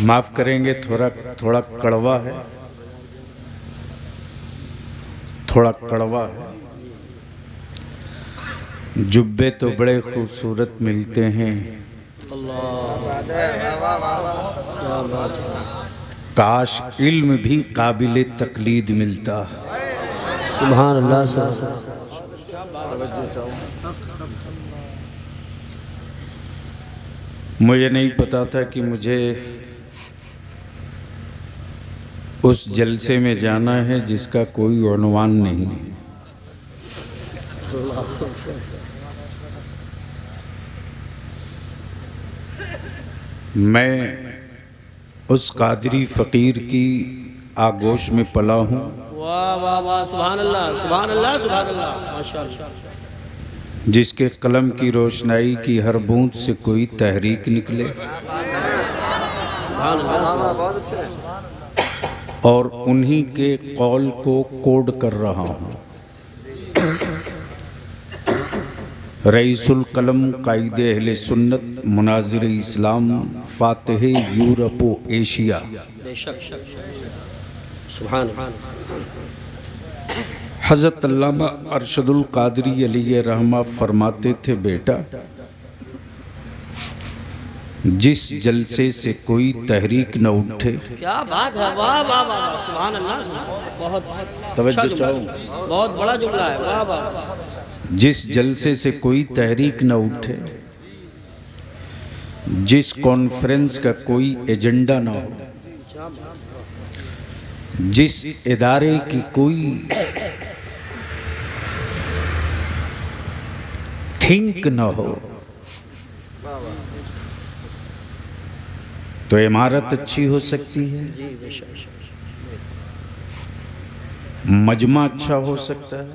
माफ करेंगे, थोड़ा कड़वा है, थोड़ा कड़वा है। जुब्बे तो बड़े खूबसूरत मिलते हैं, काश इल्म भी काबिल तकलीद मिलता। सुभान अल्लाह। मुझे नहीं पता था कि मुझे उस जलसे में जाना है जिसका कोई उन्वान नहीं। मैं उस कादरी फ़कीर की आगोश में पला हूँ। वाह वाह वाह, सुभान अल्लाह सुभान अल्लाह सुभान अल्लाह, माशाअल्लाह। जिसके कलम की रोशनाई की हर बूंद से कोई तहरीक निकले, और उन्हीं के कौल को कोड कर रहा हूँ। रईसुल कलम कायदे अहले सुन्नत, मुनाजिर इस्लाम, फातिह यूरोप व एशिया। हज़रत अल्लामा अरशदुल कादरी अलैहि रहमा फरमाते थे, बेटा जिस जलसे से कोई तहरीक न उठे। क्या बात है, वाह वाह वाह, सुभान अल्लाह। बहुत तवज्जो चाहो, बहुत बड़ा जुमला है, वाह वाह। जिस जलसे से कोई तहरीक न उठे, जिस कॉन्फ्रेंस का कोई एजेंडा ना हो, जिस इदारे की कोई थिंक न हो, तो इमारत अच्छी हो सकती है, मजमा अच्छा हो सकता है,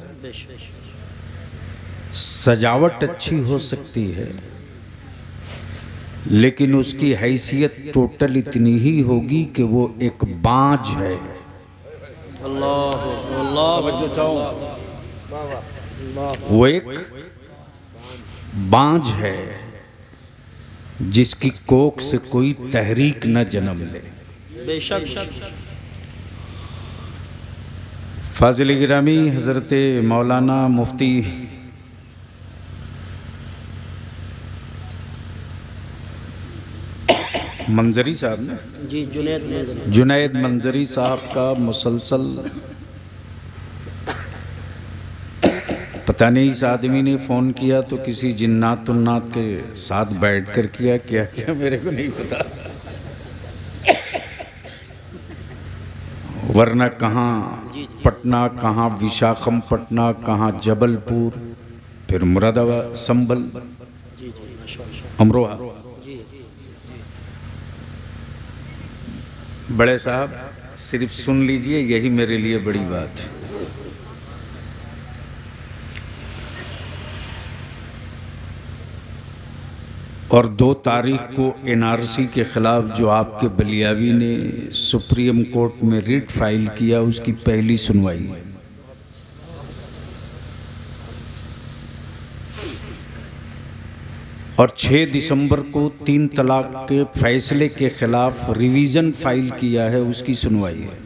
सजावट अच्छी हो सकती है, लेकिन उसकी हैसियत टोटल इतनी ही होगी कि वो एक बांझ है। वो एक बांझ है जिसकी कोख से कोई तहरीक न जन्म ले। बेशक। फाजिल गिरामी हजरत मौलाना मुफ्ती मंजरी साहब ने, जी जुनैद मंजरी साहब का मुसलसल, पता नहीं इस आदमी ने फ़ोन किया तो किसी जिन्नात उन्नात के साथ बैठकर किया, क्या किया मेरे को नहीं पता, वरना कहाँ पटना, कहाँ विशाखपट्टनम, कहाँ जबलपुर, फिर मुरादाबाद, संभल, अमरोहा। बड़े साहब सिर्फ सुन लीजिए, यही मेरे लिए बड़ी बात है। और 2 तारीख को एनआरसी के ख़िलाफ़ जो आपके बलियावी ने सुप्रीम कोर्ट में रिट फाइल किया, उसकी पहली सुनवाई। और 6 दिसंबर को 3 तलाक के फैसले के ख़िलाफ़ रिवीज़न फाइल किया है, उसकी सुनवाई है।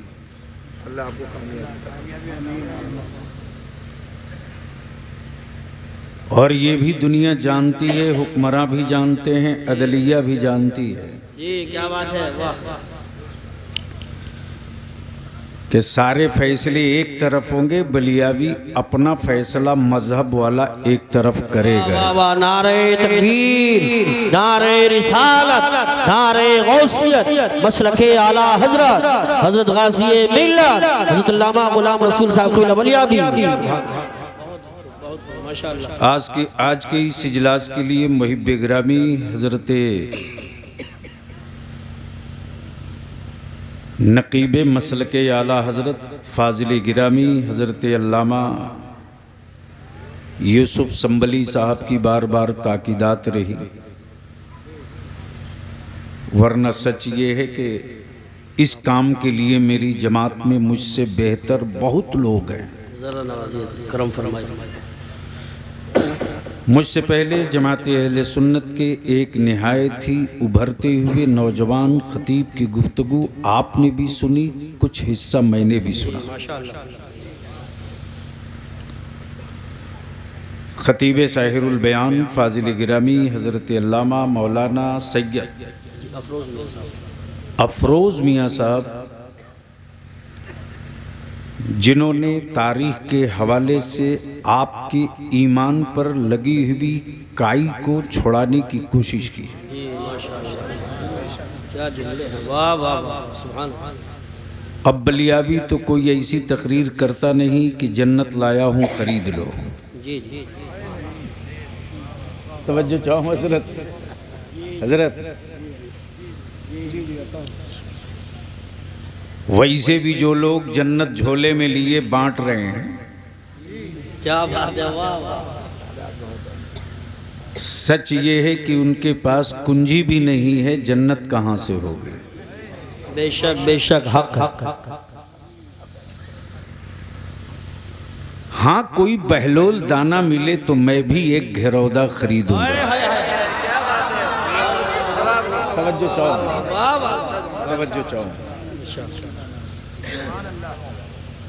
और ये भी दुनिया जानती है, हुक्मरां भी जानते हैं, अदलिया भी जानती है। जी क्या बात है, वाह, कि सारे फैसले एक तरफ होंगे, बलियावी अपना फैसला मजहब वाला एक तरफ करेगा। नारे तकबीर, नारे रिसालत, नारे गौसियत, मसलके आला हजरत, हजरत गाज़ी मिल्लत, हजरत अल्लामा गुलाम रसूल साहब को बलियावी। आज के इस इजलास के लिए मुहिब गिरामी हजरत नकीब मसलके आला हजरत फाजिल गिरामी हजरत अल्लामा यूसुफ संबली साहब की बार बार ताकीदात रही, वरना सच ये है कि इस काम के लिए मेरी जमात में मुझसे बेहतर बहुत लोग हैं। ज़रा नवाज़ियत करम फरमाइए। मुझसे पहले जमात अहले सुन्नत के एक निहायत ही उभरते हुए नौजवान खतीब की गुफ्तगू आपने भी सुनी, कुछ हिस्सा मैंने भी सुना। खतीब साहिरुल बयान फाजिल गिरामी हज़रत अल्लामा मौलाना सैयद अफरोज़ मियाँ साहब, जिन्होंने तारीख़ के हवाले से आपके ईमान पर लगी हुई काई को छुड़ाने की कोशिश की। अब बलियावी तो कोई ऐसी तकरीर करता नहीं कि जन्नत लाया हूँ खरीद लो। जी जी तवज्जो चाहो हजरत, हजरत वैसे भी जो लोग जन्नत झोले में लिए बांट रहे हैं, क्या बात है, वाह वाह। सच ये है कि उनके पास कुंजी भी नहीं है, जन्नत कहाँ से होगी। बेशक बेशक, हक हक। हाँ, कोई बहलोल दाना मिले तो मैं भी एक घिरौदा खरीदूंगा। तवज्जो चाहो, तवज्जो चाहो।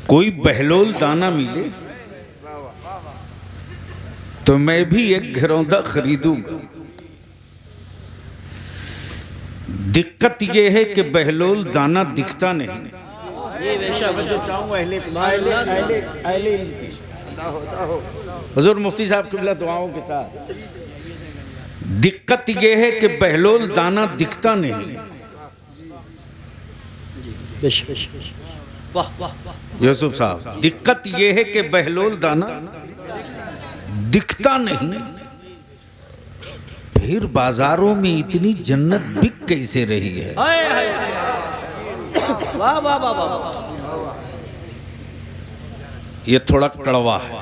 कोई बहलोल दाना मिले तो मैं भी एक घिरौंदा खरीदूंगा। दिक्कत यह है कि बहलोल दाना दिखता नहीं। हुजूर मुफ्ती साहब क़िबला दुआओं के साथ, दिक्कत यह है कि बहलोल दाना दिखता नहीं। यूसुफ साहब, दिक्कत यह है कि बहलोल दाना दिखता नहीं, फिर बाजारों में इतनी जन्नत बिक कैसे रही है। वाह वाह वाह वाह। ये थोड़ा कड़वा है।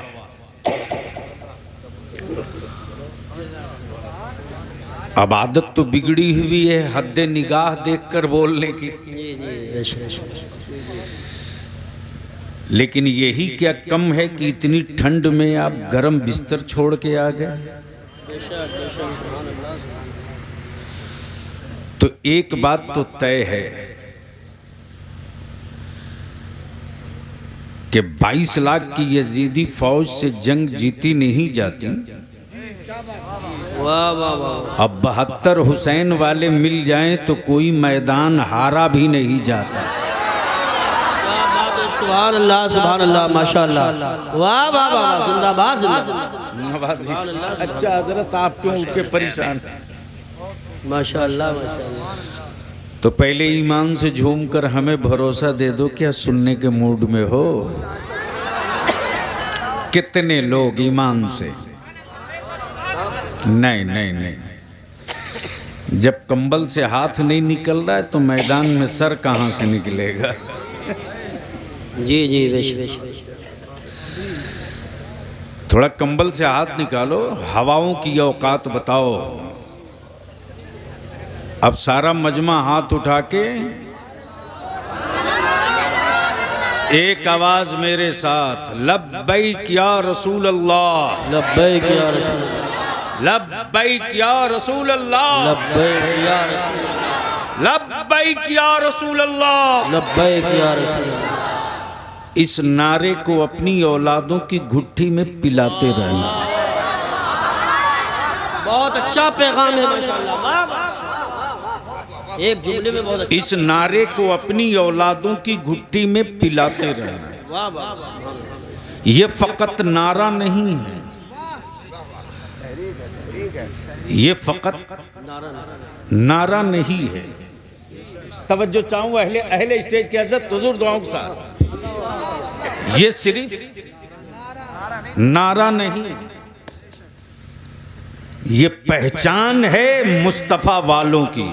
अब आदत तो बिगड़ी हुई है हद्दे निगाह देखकर बोलने की। जी जी, लेकिन यही क्या कम है कि इतनी ठंड में आप गरम बिस्तर छोड़ के आ गए। तो एक बात तो तय है कि 22 लाख की यजीदी फौज से जंग जीती नहीं जाती। वाह वाह वाह। अब 72 हुसैन वाले मिल जाएं तो कोई मैदान हारा भी नहीं जाता। सुभान अल्लाह माशाअल्लाह, वाह वाह वाह, जिंदाबाद जिंदाबाद। अच्छा हजरत, आप क्यों उठ के परेशान? माशाअल्लाह माशाअल्लाह। तो पहले ईमान से झूम कर हमें भरोसा दे दो, क्या सुनने के मूड में हो? कितने लोग ईमान से? नहीं नहीं नहीं, जब कंबल से हाथ नहीं निकल रहा है तो मैदान में सर कहाँ से निकलेगा। जी जी बेशक। थोड़ा कंबल से हाथ निकालो, हवाओं की औकात बताओ। अब सारा मजमा हाथ उठा के एक आवाज मेरे साथ, लब्बैक या रसूल अल्लाह, लब्बैक या रसूल, लब्बैक या रसूल अल्लाह, लब्बैक या रसूल, लब्बैक या रसूल अल्लाह, लब्बैक या रसूल। इस नारे को अपनी औलादों की घुट्टी में पिलाते रहना। बहुत अच्छा पैगाम है माशाअल्लाह। एक जुमले में बहुत अच्छा। इस नारे को अपनी औलादों की घुट्टी में पिलाते रहना। वाह वाह। ये फकत नारा नहीं है, ये फकत नारा नहीं है। तवज्जो चाहूँ अहले स्टेज की इज्जत, हुजूर दुआओं के साथ, ये सिर्फ नारा नहीं, ये पहचान है मुस्तफ़ा वालों की।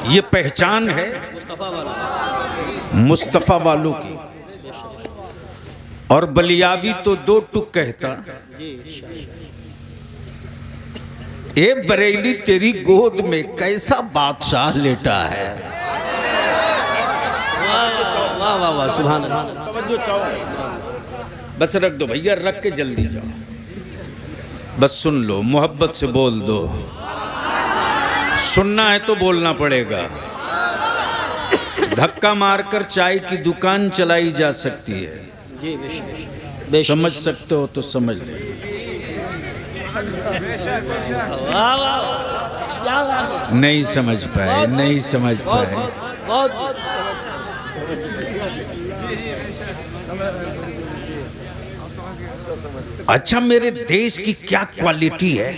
ये पहचान है मुस्तफ़ा वालों की। और बलियावी तो दो टुक कहता, ए बरेली तेरी गोद में कैसा बादशाह लेटा है। वाह वाह वाह, सुभान अल्लाह। बस रख दो भैया, रख के जल्दी जाओ। बस सुन लो, मोहब्बत से बोल दो। सुनना है तो बोलना पड़ेगा। धक्का मारकर चाय की दुकान चलाई जा सकती है। जी समझ सकते हो तो समझ ले। नहीं समझ पाए, नहीं समझ पाए। अच्छा, मेरे देश की क्या क्वालिटी है?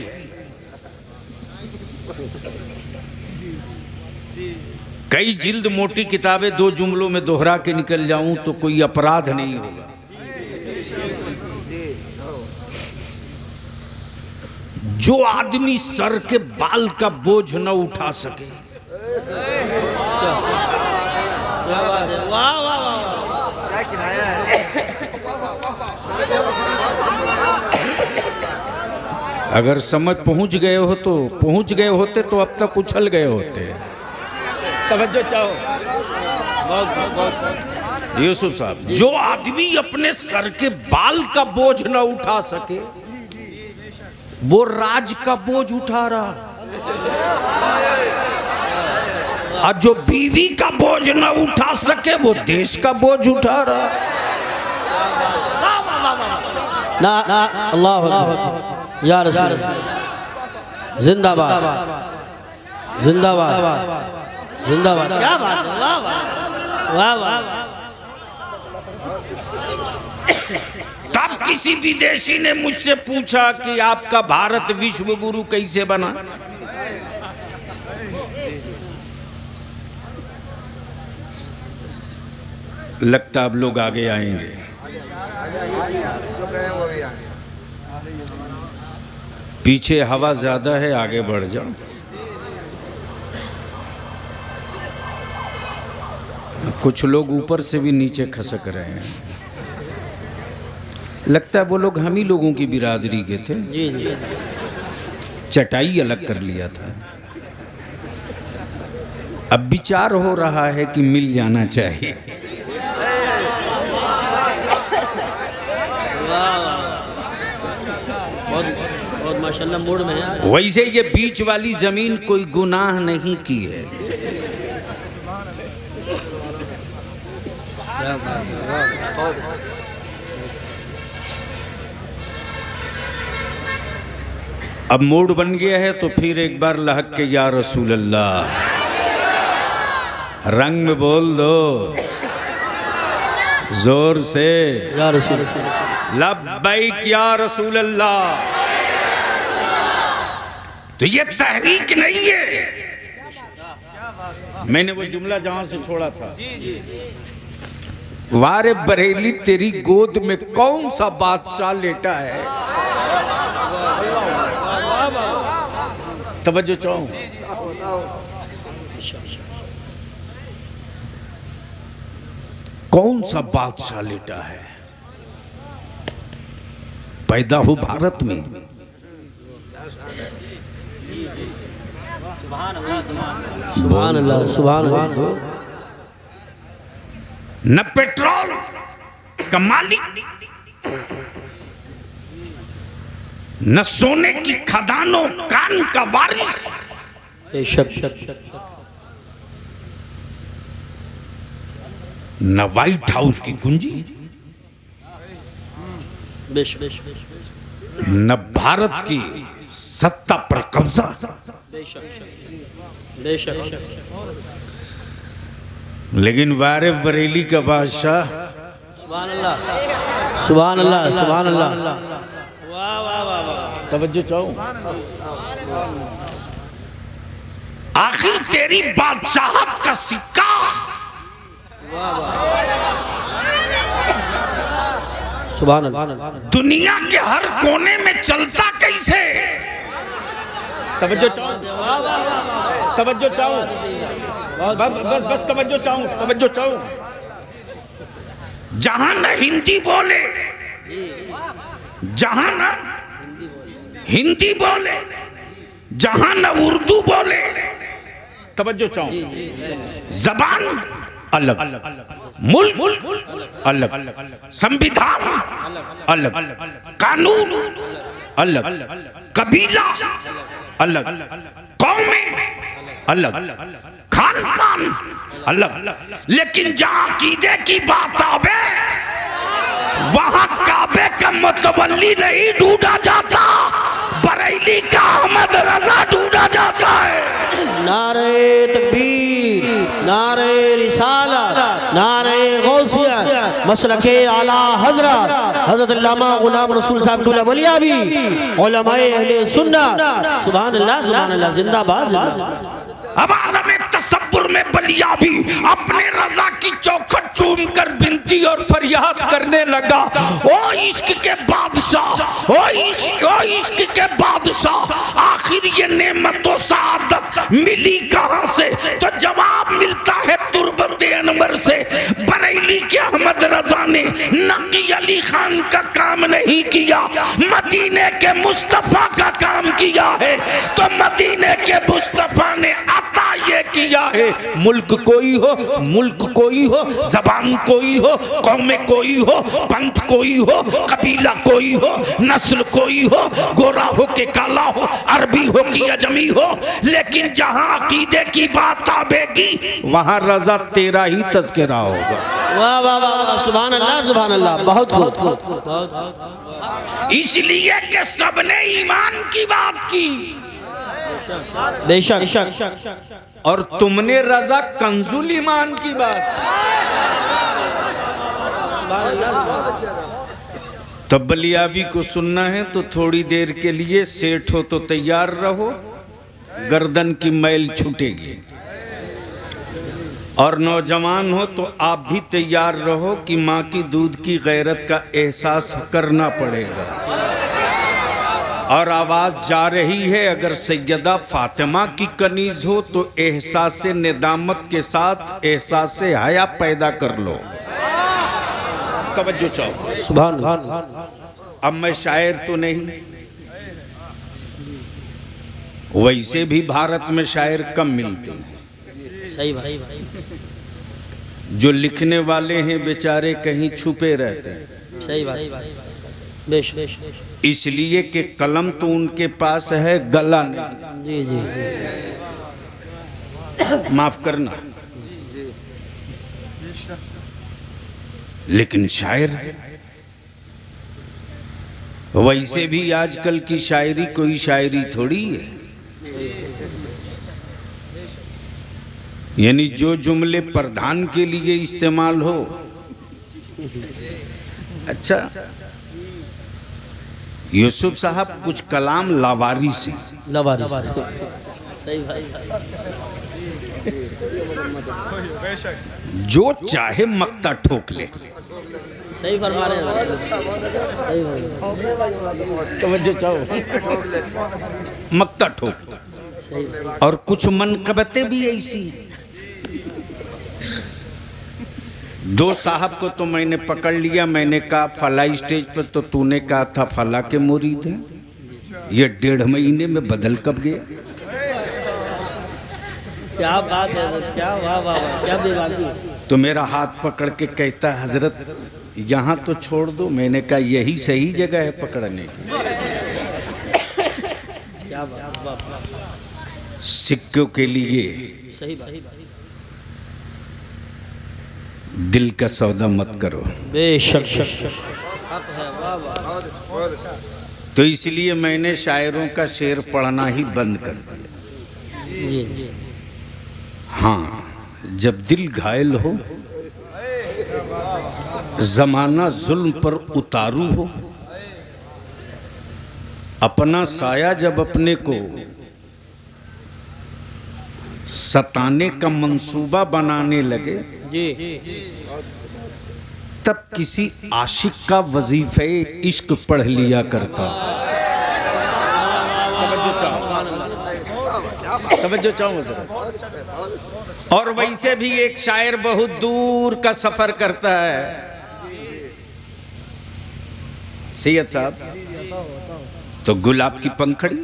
कई जिल्द मोटी किताबें 2 जुमलों में दोहरा के निकल जाऊं तो कोई अपराध नहीं होगा। जो आदमी सर के बाल का बोझ न उठा सके, वाह वाह वाह, क्या किनाया है। अगर समझ पहुंच गए हो तो पहुंच गए होते तो अब तक उछल गए होते। तवज्जो चाहो यूसुफ साहब। जो आदमी अपने सर के बाल का बोझ न उठा सके वो राज का बोझ उठा रहा, और जो बीवी का बोझ न उठा सके वो देश का बोझ उठा रहा। ना अल्लाह अकबर या रसूल, जिंदाबाद जिंदाबाद जिंदाबाद। क्या बात है, वाह वाह वाह वाह। तब किसी विदेशी ने मुझसे पूछा कि आपका भारत विश्व गुरु कैसे बना? लगता अब लोग आगे आएंगे। पीछे हवा ज्यादा है, आगे बढ़ जाओ। कुछ लोग ऊपर से भी नीचे खसक रहे हैं। लगता है वो लोग हम ही लोगों की बिरादरी के थे। जी जी, चटाई अलग कर लिया था। अब विचार हो रहा है कि मिल जाना चाहिए। बहुत माशाल्लाह मूड में है। वैसे ये बीच वाली जमीन कोई गुनाह नहीं की है। अब मूड बन गया है तो फिर एक बार लहक के या रसूल अल्लाह रंग में बोल दो, जोर से या रसूल लब्बैक या रसूल अल्लाह। तो ये तहरीक नहीं है। मैंने वो जुमला जहां से छोड़ा था, वारे बरेली तेरी गोद में कौन सा बादशाह लेटा है। तवज्जो चाहो। कौन सा बादशाह लेटा है? पैदा हो भारत में। सुभान अल्लाह सुभान अल्लाह। न पेट्रोल का मालिक, न सोने की खदानों कान का वारिस, न व्हाइट हाउस की कुंजी, न भारत की सत्ता पर कब्जा। लेकिन वारे बरेली का बादशाह। सुभान अल्लाह सुभान अल्लाह सुभान अल्लाह। वाह वाह वाह वाह। तवज्जो चाहो। आखिर तेरी बादशाहत का सिक्का सुभान अल्लाह दुनिया के हर कोने में चलता कैसे? तवज्जो चाहो, तवज्जो चाहो, बस तवज्जो चाहो, तवज्जो चाहो। जहां न हिंदी बोले, जहां न हिंदी बोले, जहां न उर्दू बोले, तवज्जो चाहो, जबान अलग। मुल्क अलग, संविधान अलग, कानून अलग, कबीला अलग, कौमें अलग, खान पान अलग, लेकिन जहां अकीदे की बात आवे वहां काबे का मुतवल्ली नहीं ढूंढा जाता, बरेली का अहमद रजा ढूंढा जाता है। नारे तकबीर, नारे रिसालत, नारे गौसियत, मसलके आला हजरत हजरत अल्लामा गुलाम रसूल साहब दुल्ला बलिया भी उलमाए अहले सुन्नत। सुभान अल्लाह, सुभान अल्लाह, जिंदाबाद जिंदाबाद। अब आलम तसव्वुर में बलिया भी अपने रजा की चौखट चूम कर विनती और फरियाद करने लगा, ओ इश्क के बादशाह, ओ इश्क के बादशाह, आखिर ये नेमत व सआदत मिली कहां से? तो जवाब मिलता है तुर्बत अनवर से। बरेली के अहमद रजा ने नकी अली खान का काम नहीं किया, मदीने के मुस्तफा का काम किया है। तो मदीने के मुस्तफा ने अता ये किया है, मुल्क कोई हो, मुल्क कोई हो, जबान कोई हो, कौम कोई हो, पंथ कोई हो, कबीला कोई हो, नस्ल कोई हो, गोरा हो के काला हो, अरबी हो कि अजमी हो, लेकिन जहां अकीदे की बात आवेगी वहां रजा तेरा ही तज़किरा होगा। वाह वाह वाह, सुभान अल्लाह, सुभान अल्लाह, बहुत खूब। इसलिए कि सबने ईमान की बात की, बेशक, और तुमने रजा कंजुल ईमान की बात। तब बलियावी को सुनना है तो थोड़ी देर के लिए सेठ हो तो तैयार रहो, गर्दन की मैल छूटेगी, और नौजवान हो तो आप भी तैयार रहो कि माँ की दूध की गैरत का एहसास करना पड़ेगा। और आवाज जा रही है, अगर सैयदा फातिमा की कनीज हो तो एहसास से निदामत के साथ एहसास से हया पैदा कर लो। तवज्जो चाहो, सुभान अल्लाह। अब मैं शायर तो नहीं, वैसे भी भारत में शायर कम मिलते हैं। सही भाई, जो लिखने वाले हैं बेचारे कहीं छुपे रहते हैं। सही भाई, बेशक, इसलिए कि कलम तो उनके पास है, गला नहीं। जी जी, माफ करना, लेकिन शायर वैसे भी आजकल की शायरी कोई शायरी थोड़ी है। यानी जो जुमले प्रधान के लिए इस्तेमाल हो। अच्छा, यूसुफ साहब कुछ कलाम लावारिस से, सही भाई, जो चाहे मक्ता ठोक ले। सही फरमा रहे हैं, तवज्जो चाहो, मक्ता ठोक। और कुछ मनकबतें भी ऐसी। दो साहब को तो मैंने पकड़ लिया, मैंने कहा फला स्टेज पर तो तूने कहा था फला के मुरीद हैं, ये 1.5 महीने में बदल कब गया? क्या बात है, क्या वाह वाह, क्या बेबाकी। तो मेरा हाथ पकड़ के कहता है हजरत यहाँ तो छोड़ दो। मैंने कहा यही सही जगह है पकड़ने की। सिक्कों के लिए सही भाई, दिल का सौदा मत करो। बेशक, तो इसलिए मैंने शायरों का शेर पढ़ना ही बंद कर दिया। जी, हाँ, जब दिल घायल हो, जमाना जुल्म पर उतारू हो, अपना साया जब अपने को सताने का मंसूबा बनाने लगे, जी, तब किसी आशिक का वजीफे इश्क पढ़ लिया करता। तवज्जो चाहो जरा। और वैसे भी एक शायर बहुत दूर का सफर करता है। सैयद साहब, तो गुलाब की पंखड़ी,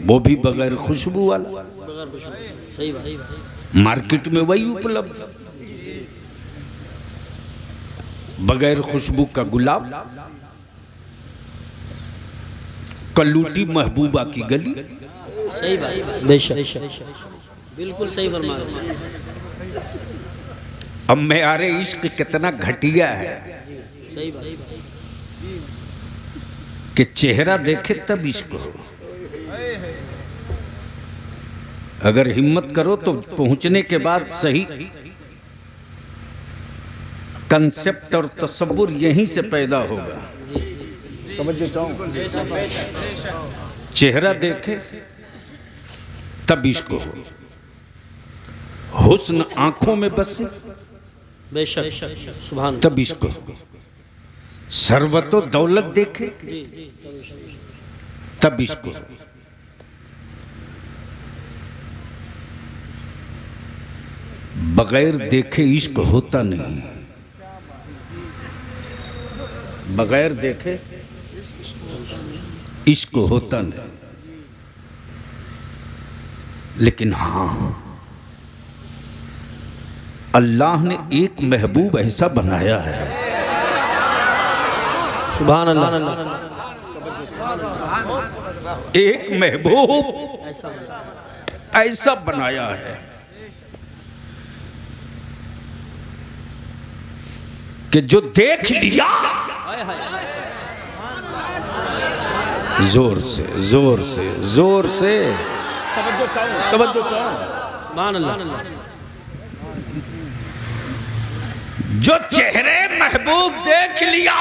वो भी बगैर खुशबू वाला, सही भाई, मार्केट में वही उपलब्ध। बगैर खुशबू का गुलाब, कल्लूटी महबूबा की गली। सही बात, बेशक बिल्कुल सही फरमा रहे हैं। अब मेयारे इश्क कितना घटिया है सही बात कि चेहरा देखे तब इश्क हो। अगर हिम्मत करो तो पहुंचने के बाद सही कंसेप्ट और तसव्वुर यहीं से पैदा होगा। चेहरा देखे तब इश्क हो, हुस्न आंखों में बसे बेशक सुभान तब इश्क हो, सरवतो दौलत देखे तब इश्क हो। बगैर देखे इश्क होता नहीं, बगैर देखे इश्क होता नहीं। लेकिन हाँ, अल्लाह ने एक महबूब ऐसा बनाया है, सुभान अल्लाह, एक महबूब ऐसा बनाया है कि जो देख लिया जोर से जोर से जोर से तवज्जो सुभान अल्लाह, जो चेहरे महबूब देख लिया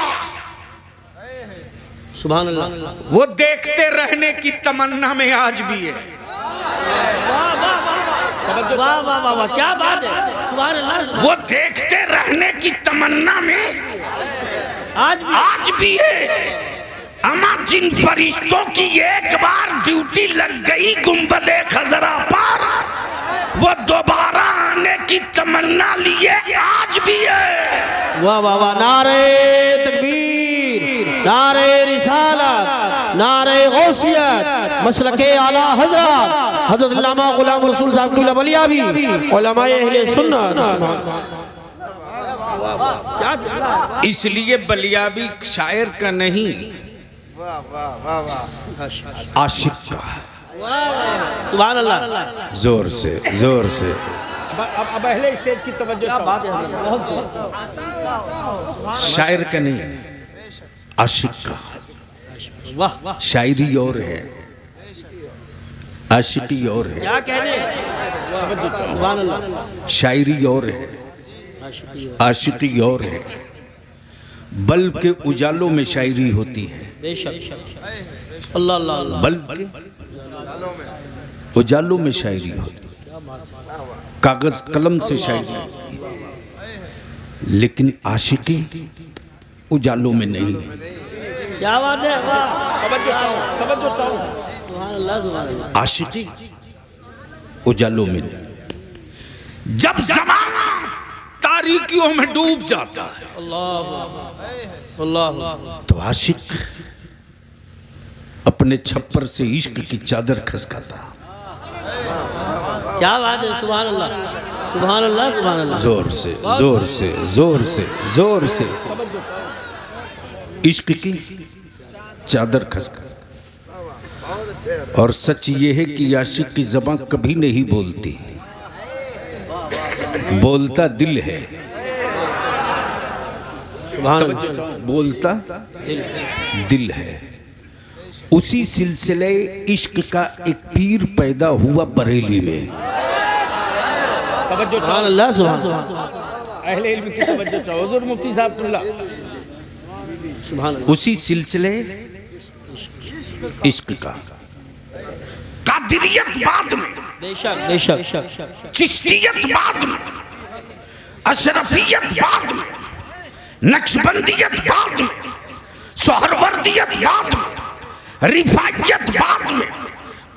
सुभान अल्लाह, वो देखते रहने की तमन्ना में आज भी है। वाह वाह वाह वाह, क्या बात है, सुभान अल्लाह। वो देखते रहने की तमन्ना में आज भी है। अमा जिन फरिश्तों की एक बार ड्यूटी लग गई गुंबदे खजरा पर, वो दोबारा आने की तमन्ना लिए आज भी है। वाह वाह वाह, नारे तकबीर, नारे रिसालत, नारे गौसियत, मसलके आला हजरत हजरत अल्लामा गुलाम रसूल साहब की वलिया भी उलमाए अहले सुन्नत। इसलिए बलियाबी शायर का नहीं, आशिक का। सुभान अल्लाह, जोर से जोर से। अब पहले स्टेज की तवज्जो। क्या बात है, शायर का नहीं, आशिक का। वाह, शायरी और है, आशिकी और है। क्या कहने, सुभान अल्लाह, शायरी और है, आशिकी और है। बल्ब के उजालों में शायरी होती है, बेशक अल्लाह अल्लाह, बल्ब के उजालों में शायरी होती है, कागज कलम से शायरी होती है, लेकिन आशिकी उजालों में नहीं है। क्या बात है, वाह, तवज्जो सुभान अल्लाह, सुभान अल्लाह। आशिकी उजालों में नहीं। जब जमाना तारीकियों में डूब जाता है अल्लाह अल्लाह, तो आशिक अपने छप्पर से इश्क की चादर खसकाता। क्या बात है, सुभान अल्लाह, सुभान अल्लाह, सुभान अल्लाह। जोर से जोर से जोर से जोर से इश्क की चादर खसका। और सच ये है कि आशिक की ज़बान कभी नहीं बोलती, बोलता दिल है। सुभान अल्लाह, बोलता दिल है। उसी सिलसिले इश्क का एक पीर पैदा हुआ बरेली में। सुभान अल्लाह, सुभान अल्लाह, अहले इल्म की तवज्जो चाहो, हुजूर मुफ्ती साहब तुल्ला। सुभान अल्लाह। उसी सिलसिले इश्क का कादिरियत बाद में, बेशक बेशक, चिश्तियत बाद में, अशरफियत बाद में, नक्शबंदियत बाद में, सोहरवर्दियत बाद में, रिफायत बाद में,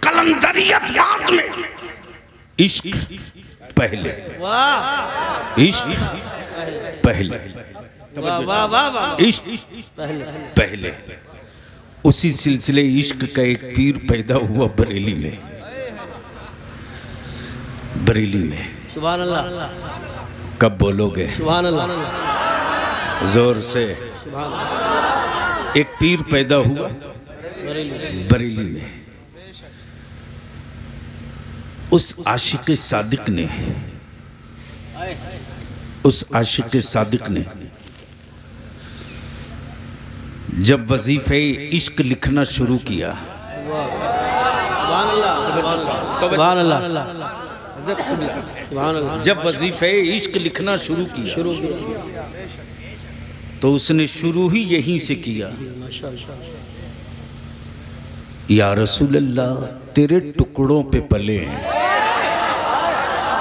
कलंदरियत बाद में, इश्क पहले, वाह इश्क पहले, वाह वाह वाह वाह, इश्क पहले पहले। उसी सिलसिले इश्क का एक पीर पैदा हुआ बरेली में, बरेली में। सुभान अल्लाह, कब बोलोगे? सुभान अल्लाह, जोर से। सुभान अल्लाह। एक पीर पैदा हुआ बरेली में। उस आशिक सादिक ने जब वजीफे इश्क लिखना शुरू किया, सुभान अल्लाह, जब वजीफे इश्क लिखना शुरू किया तो उसने शुरू ही यहीं से किया। या रसूल अल्लाह तेरे टुकड़ों पे पले हैं।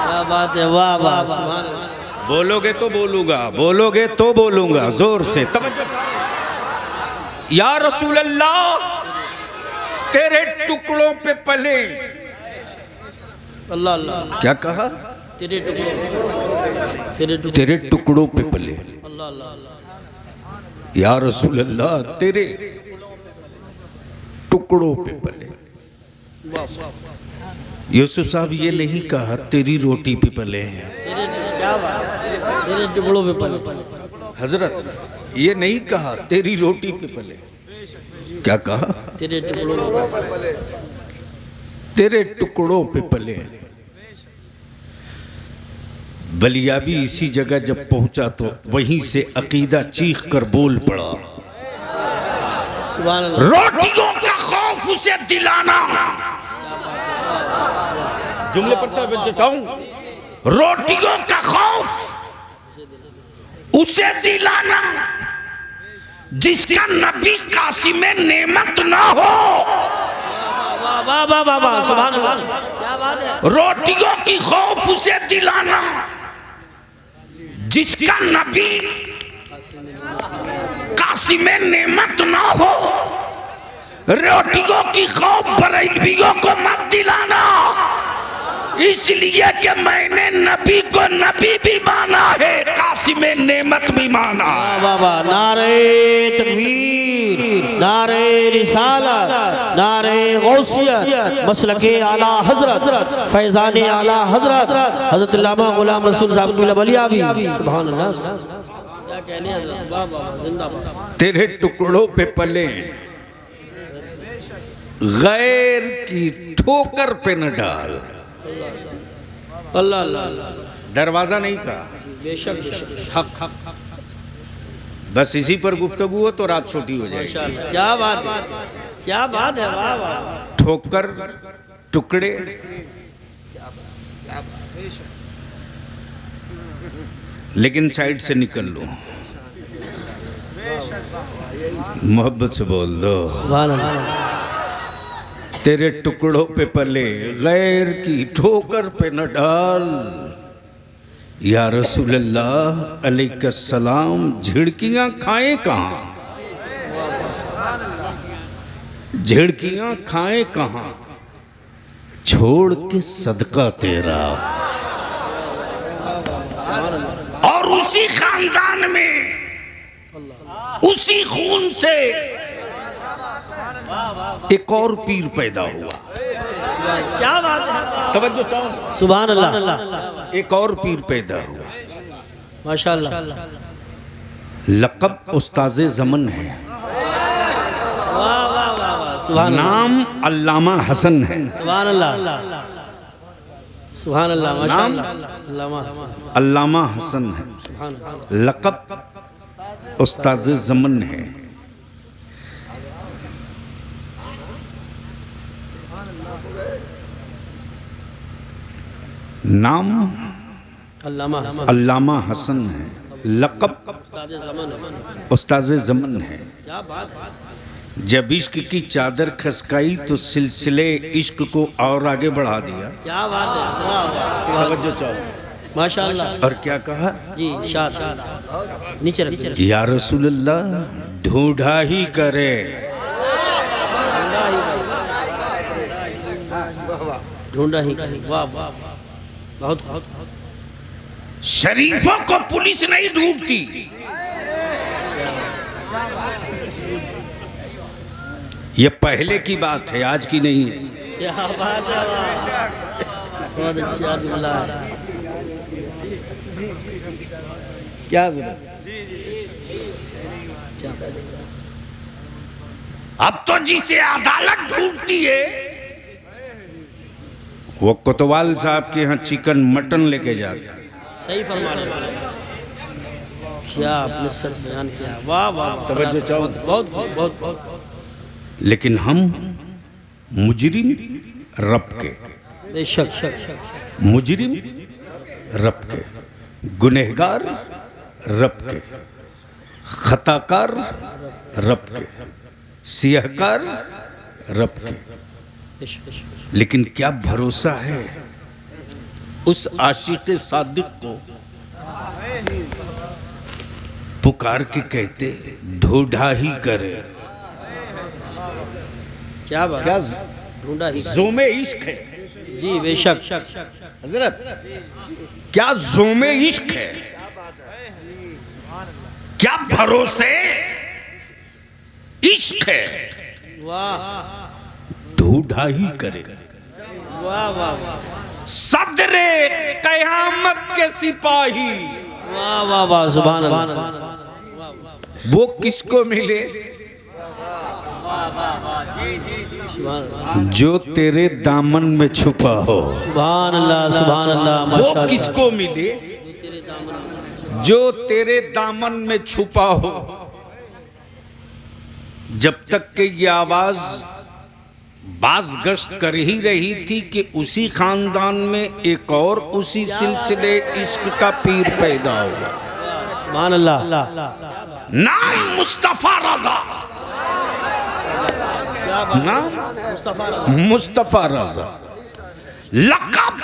क्या बात है, वाह वाह, सुभान अल्लाह। बोलोगे तो बोलूंगा, बोलोगे तो बोलूंगा, जोर से। या रसूल अल्लाह तेरे टुकड़ों पे पले। अल्लाह अल्लाह। क्या कहा? तेरे टुकड़ों पे पले। अल्लाह अल्लाह। या रसूल अल्लाह तेरे टुकड़ों पे पले। यूसुफ साहब ये नहीं कहा तेरी रोटी पे पले हैं। क्या बात है, तेरे टुकड़ों पे पले। हजरत ये नहीं कहा तेरी रोटी पे पले। क्या कहा? तेरे टुकड़ों पे पले। तेरे टुकड़ों पे पले। बलियाबी इसी जगह जब पहुंचा तो वहीं से अकीदा चीख कर बोल पड़ा, सुभान अल्लाह। रोटियों का खौफ उसे दिलाना। जुमले पढ़ता बताऊं, रोटियों का खौफ उसे दिलाना जिसका नबी कासिम नेमत ना हो। वाह वाह वाह वाह, सुभान अल्लाह। क्या बात है। रोटियों की खौफ उसे दिलाना जिसका नबी कासिम नेमत ना हो। रोटियों की खौफ बरेलवियों को मत दिलाना, इसलिए कि मैंने नबी को नबी भी माना है, कासिम नेमत भी माना। वाह वाह, नारे तकबीर, नारे रिसालत, नारे गौसियत, मसलके आला हजरत, फैजान आला हजरत हजरत अल्लामा गुलाम रसूल साहब बलियाबी। सुभान अल्लाह। क्या कहने हजरत, वाह वाह, जिंदाबाद। तेरे टुकड़ों पे पले, गैर की ठोकर पे न डाल। अल्लाह अल्लाह। दरवाजा नहीं कहा, बेशक बेशक। हक हक। बस इसी पर गुफ्तगू हो तो रात छोटी हो जाएगी। क्या बात है, क्या बात है, वाह वाह। ठोकर टुकड़े, लेकिन साइड से निकल लो, मोहब्बत से बोल दो। सुभान अल्लाह। तेरे टुकड़ों पे पले, गैर की ठोकर पे न डाल। या रसूल अल्लाह अलैहिस्सलाम झिड़कियां खाएं कहाँ, झिड़कियां खाएं कहाँ, छोड़ के सदका तेरा। और उसी खानदान में उसी खून से एक और पीर पैदा हुआ। क्या बात है, तवज्जो चाहो। सुभान अल्लाह। एक और पीर पैदा हुआ, माशाअल्लाह। लक़ब उस्ताज़े ज़मन है, वाह वाह वाह, सुभान अल्लाह। नाम अल्लामा हसन है। सुभान अल्लाह, सुभान अल्लाह, माशाअल्लाह। अल्लामा हसन है, सुभान अल्लाह। लक़ब उस्ताज़े ज़मन है। नाम अल्लामा हसन है, लक़ब उस्ताज़े ज़मन है। क्या बात है। जब इश्क की चादर खसकाई तो सिलसिले इश्क को और आगे बढ़ा दिया। क्या बात है, वाह वाह, तवज्जो चाहो। माशाअल्लाह। और क्या कहा? जी शाद, नीचे रख। या रसूल अल्लाह ढूंढा ही करे, ढूंढा ही, वाह वाह, बहुत बहुत। शरीफों को पुलिस नहीं ढूंढती, ये पहले की बात है, आज की नहीं है। क्या बात है, बहुत अच्छा जुमला है। क्या जरूरत? अब तो जिसे अदालत ढूंढती है वो कोतवाल साहब के यहाँ चिकन मटन लेके जाता है। सही फरमा रहे हैं। क्या आपने सच बयान किया, वाह वाह, तवज्जो चाहो। बहुत बहुत बहुत बहुत। लेकिन हम मुजरिम रब के, बेशक मुजरिम रब के, गुनहगार रब के, खताकार रब के, सियाहकार रब के। लेकिन क्या भरोसा है उस आशिक सादिक को पुकार के कहते ढूंढा ही करे। क्या बात, क्या ढूंढा ही जोमे इश्क है जी, बेशक हजरत, क्या जोमे इश्क है, क्या भरोसे इश्क है, वाह ढूंढा ही करे। वाह वाह सदरे कयामत के सिपाही वाह वाह वाह, सुभान अल्लाह। वो किसको मिले जो तेरे दामन में छुपा हो। सुभान अल्लाह, सुभान अल्लाह, वो माशाअल्लाह। किसको मिले जो तेरे दामन में छुपा हो। जब तक कि ये आवाज बाज गश्त कर ही रही थी कि उसी खानदान में एक और उसी सिलसिले इश्क का पीर पैदा हुआ। सुभान अल्लाह। नाम मुस्तफा रजा, नाम मुस्तफा रजा, लक़ब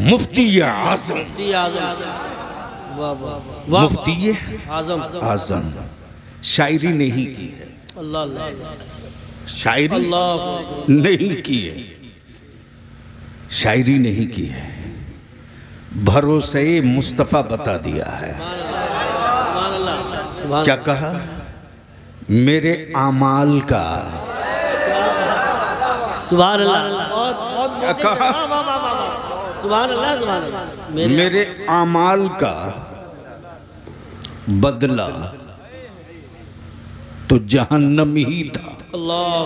मुफ्ती आज़म, मुफ्ती आज़म, वाह वाह, मुफ्ती आज़म, आज़म। शायरी नहीं की है, अल्लाह अल्लाह, शायरी अल्लाह नहीं की है, शायरी नहीं की है, भरोसे मुस्तफ़ा बता दिया है। सुभान अल्लाह। क्या कहा? मेरे आमाल का, सुभान अल्लाह, बहुत क्या कहा? सुभान अल्लाह, सुभान अल्लाह। मेरे आमाल का बदला तो जहन्नम ही था। अल्लाह,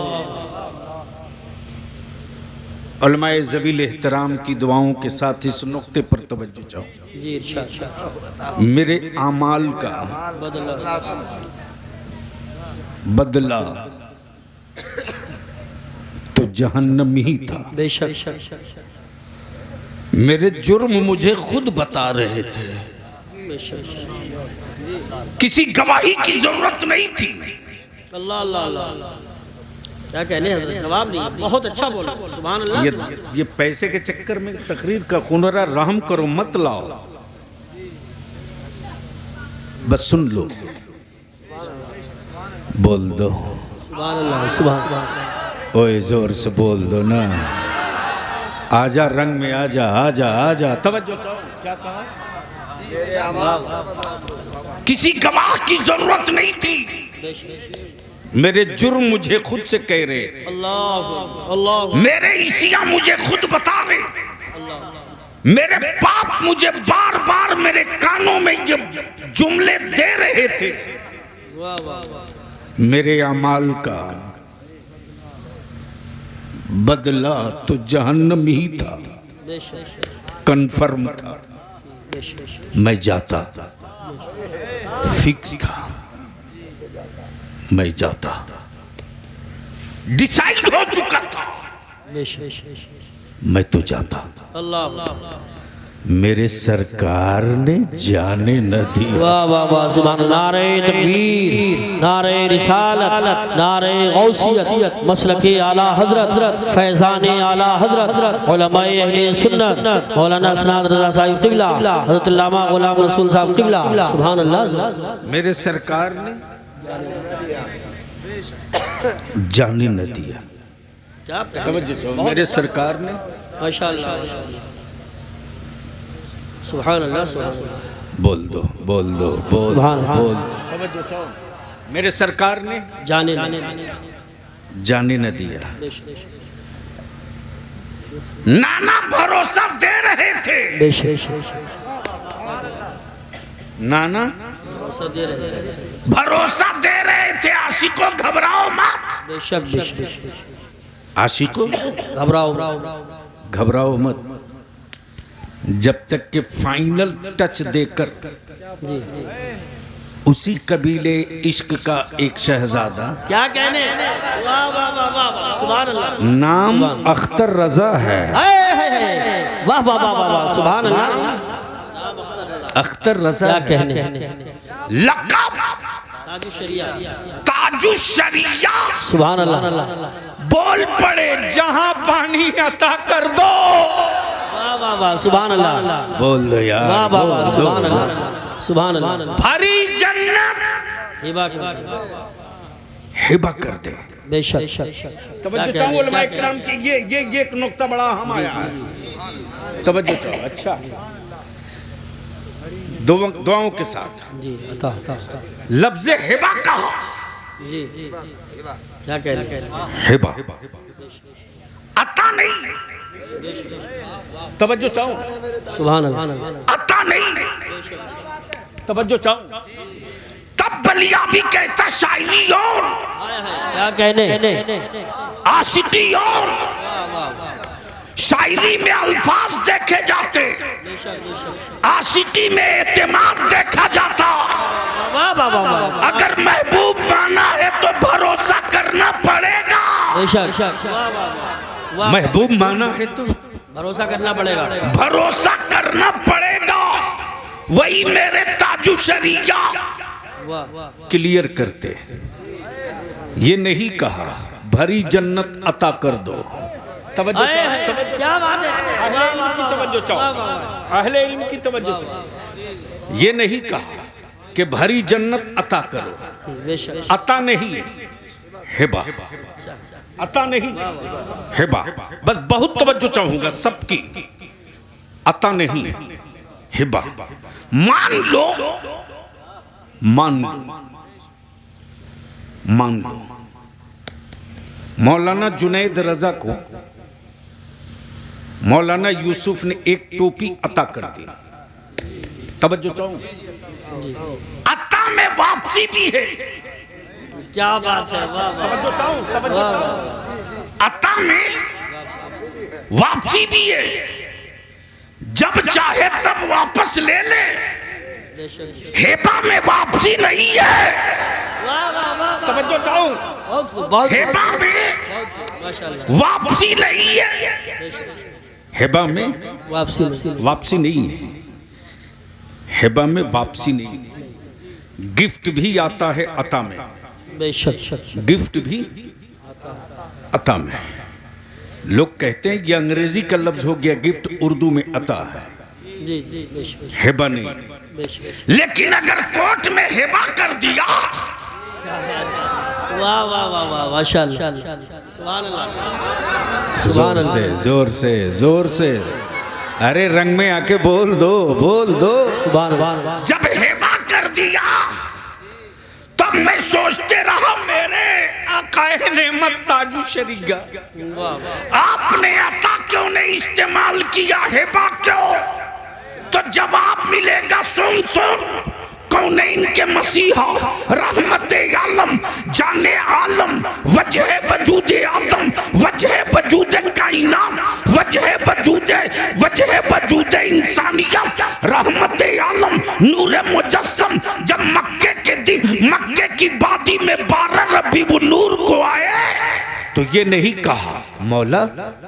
उलमाए ज़वील एहतराम की दुआओं के साथ इस नुक्ते पर तवज्जो चाहो। जी इरशाद। मेरे आमाल का बदला, बदला तो जहन्नम ही था। बेशक मेरे जुर्म मुझे खुद बता रहे थे, बेशक। किसी गवाही की जरूरत नहीं थी। अल्लाह अल्लाह अल्लाह, क्या कहने हैं, जवाब नहीं, बहुत अच्छा बोला। सुभान अल्लाह। ये पैसे के चक्कर में तकरीर का खुनरा रहम करो, मत लाओ, बस सुन लो, बोल दो। सुभान अल्लाह, सुभान अल्लाह। ओए जोर से बोल दो ना, आजा रंग में, आजा आजा आजा। तवज्जो चाहो। क्या कहा? किसी गवाह की जरूरत नहीं थी, मेरे जुर्म मुझे खुद से कह रहे थे, अल्लाह अल्लाह, मेरे इसिया मुझे खुद बता रहे, मेरे पाप मुझे बार बार मेरे कानों में ये जुमले दे रहे थे। वाह वाह, मेरे अमाल का बदला तो जहन्नम ही था, बेशक कन्फर्म था। बेशक। मैं जाता, फिक्स था, मैं जाता, डिसाइड हो चुका था, मैं तो जाता। अल्लाह, मेरे सरकार ने जाने न दी। वाह वाह वाह, सुभान अल्लाह। नारे तकबीर, नारे रिसालत, नारे गौसियत, मसलके आला हजरत, फैज़ान आला हजरत, उलमाए अहले सुन्नत, मौलाना सनाद रज़ा साहिब क़िबला, हज़रत अल्लामा ग़ुलाम रसूल साहब क़िबला। सुभान अल्लाह। मेरे सरकार ने जाने न दिया। मेरे सरकार ने, माशाअल्लाह, सुभान अल्लाह, सुभान अल्लाह। बोल दो बोल दो बोल सुभान बोल। मेरे सरकार ने जाने जाने न दिया। नाना भरोसा दे रहे थे, बेशक, नाना भरोसा दे रहे थे आशिकों घबराओ मत। बेशक बेशक आशिकों घबराओ घबराओ मत, जब तक के फाइनल टच देकर जी। उसी कबीले इश्क का एक शहजादा, क्या कहने, वाह वाह वाह वाह, सुभान अल्लाह, नाम अख्तर रजा है। हाय हाय हाय, वाह वाह वाह वाह वाह, सुभान अल्लाह, अख्तर रजा क्या है। कहने, लक़ब ताजु शरिया, ताजु शरिया। सुभान अल्लाह, बोल पड़े जहां पानी अता कर दो। वाह वाह वाह, सुभान अल्लाह, बोल दो यार, वाह वाह वाह, बोल सुभान दो। अल्लाह, सुभान अल्लाह, भरी जन्नत हिबा कर, हिबा कर दे। बेशक तवज्जो चाहूं उलमा इकराम की, ये एक नुक्ता बड़ा हम आया है। तवज्जो चाहो। अच्छा, दुआओं के साथ जी, अता लफ्ज़ हिबा कहा। जी, क्या कह रहे, हिबा अता नहीं, तवज्जो चाहो, सुभान अल्लाह, अता नहीं, तवज्जो चाहो। तब बलियाबी कहता शायरी और क्या कहने, आशिकी और शायरी में अल्फाज देखे जाते, आशिकी में एतमाद देखा जाता। वाह वाह वाह वाह, अगर महबूब माना है तो भरोसा करना पड़ेगा। बेशक, महबूब माना है तो भरोसा करना पड़ेगा, भरोसा करना पड़ेगा। वही मेरे ताजु शरिया वाह क्लियर करते, ये नहीं कहा भरी जन्नत अता कर दो। तवज्जो चाहो, क्या बात है, अहले इल्म की तवज्जो चाहो, अहले इल्म की तवज्जो चाहो। ये नहीं कहा कि भरी जन्नत अता करो, बेशक, अता नहीं है, हिबा, अता नहीं, हिबा। बस बहुत तवज्जो चाहूंगा सबकी, अता नहीं है, हिबा। मान लो, मान लो, मान लो मौलाना जुनैद रजा को मौलाना यूसुफ ने एक टोपी अता कर दी। तवज्जो चाहूं, अता में वापसी भी है। क्या बात है, वाह वाह, तवज्जो चाहूं, तवज्जो चाहूं। अता में वापसी भी है, जब चाहे तब वापस ले ले। हेबा में वापसी नहीं है। वाह वाह वाह, तवज्जो चाहूं, बहुत हेबा में माशाल्लाह, वापसी नहीं है। हेबा में वापसी नहीं है, हेबा में वापसी नहीं है। गिफ्ट भी आता है अता में, बेशक, गिफ्ट भी अता में। लोग कहते हैं ये अंग्रेजी का लफ्ज हो गया गिफ्ट, उर्दू में अता है, जी जी, बेशक हेबा नहीं। बेशक, लेकिन अगर कोर्ट में हेबा कर दिया, वाह वाह वाह वाह, माशाल्लाह, सुभान अल्लाह, सुभान जोर से अल्लाह, जोर से जोर से, अरे रंग में आके बोल दो, बोल दो। सुभान अल्लाह, जब हेबा कर दिया तब मैं सोचते रहा मेरे आकाए नेमत ताजु शरीगा, आपने अता क्यों नहीं इस्तेमाल किया, हेबा क्यों? तो जवाब मिलेगा, सुन सुन। कौनैन के मसीहा रहमते आलम जाने आलम वजह वजूद आदम वजह वजूद कायनात वजह वजूद इंसानियत रहमते आलम नूर मुजस्सम जब मक्के के दिन मक्के की वादी में 12 रबीउल नूर को आए तो ये नहीं कहा मौला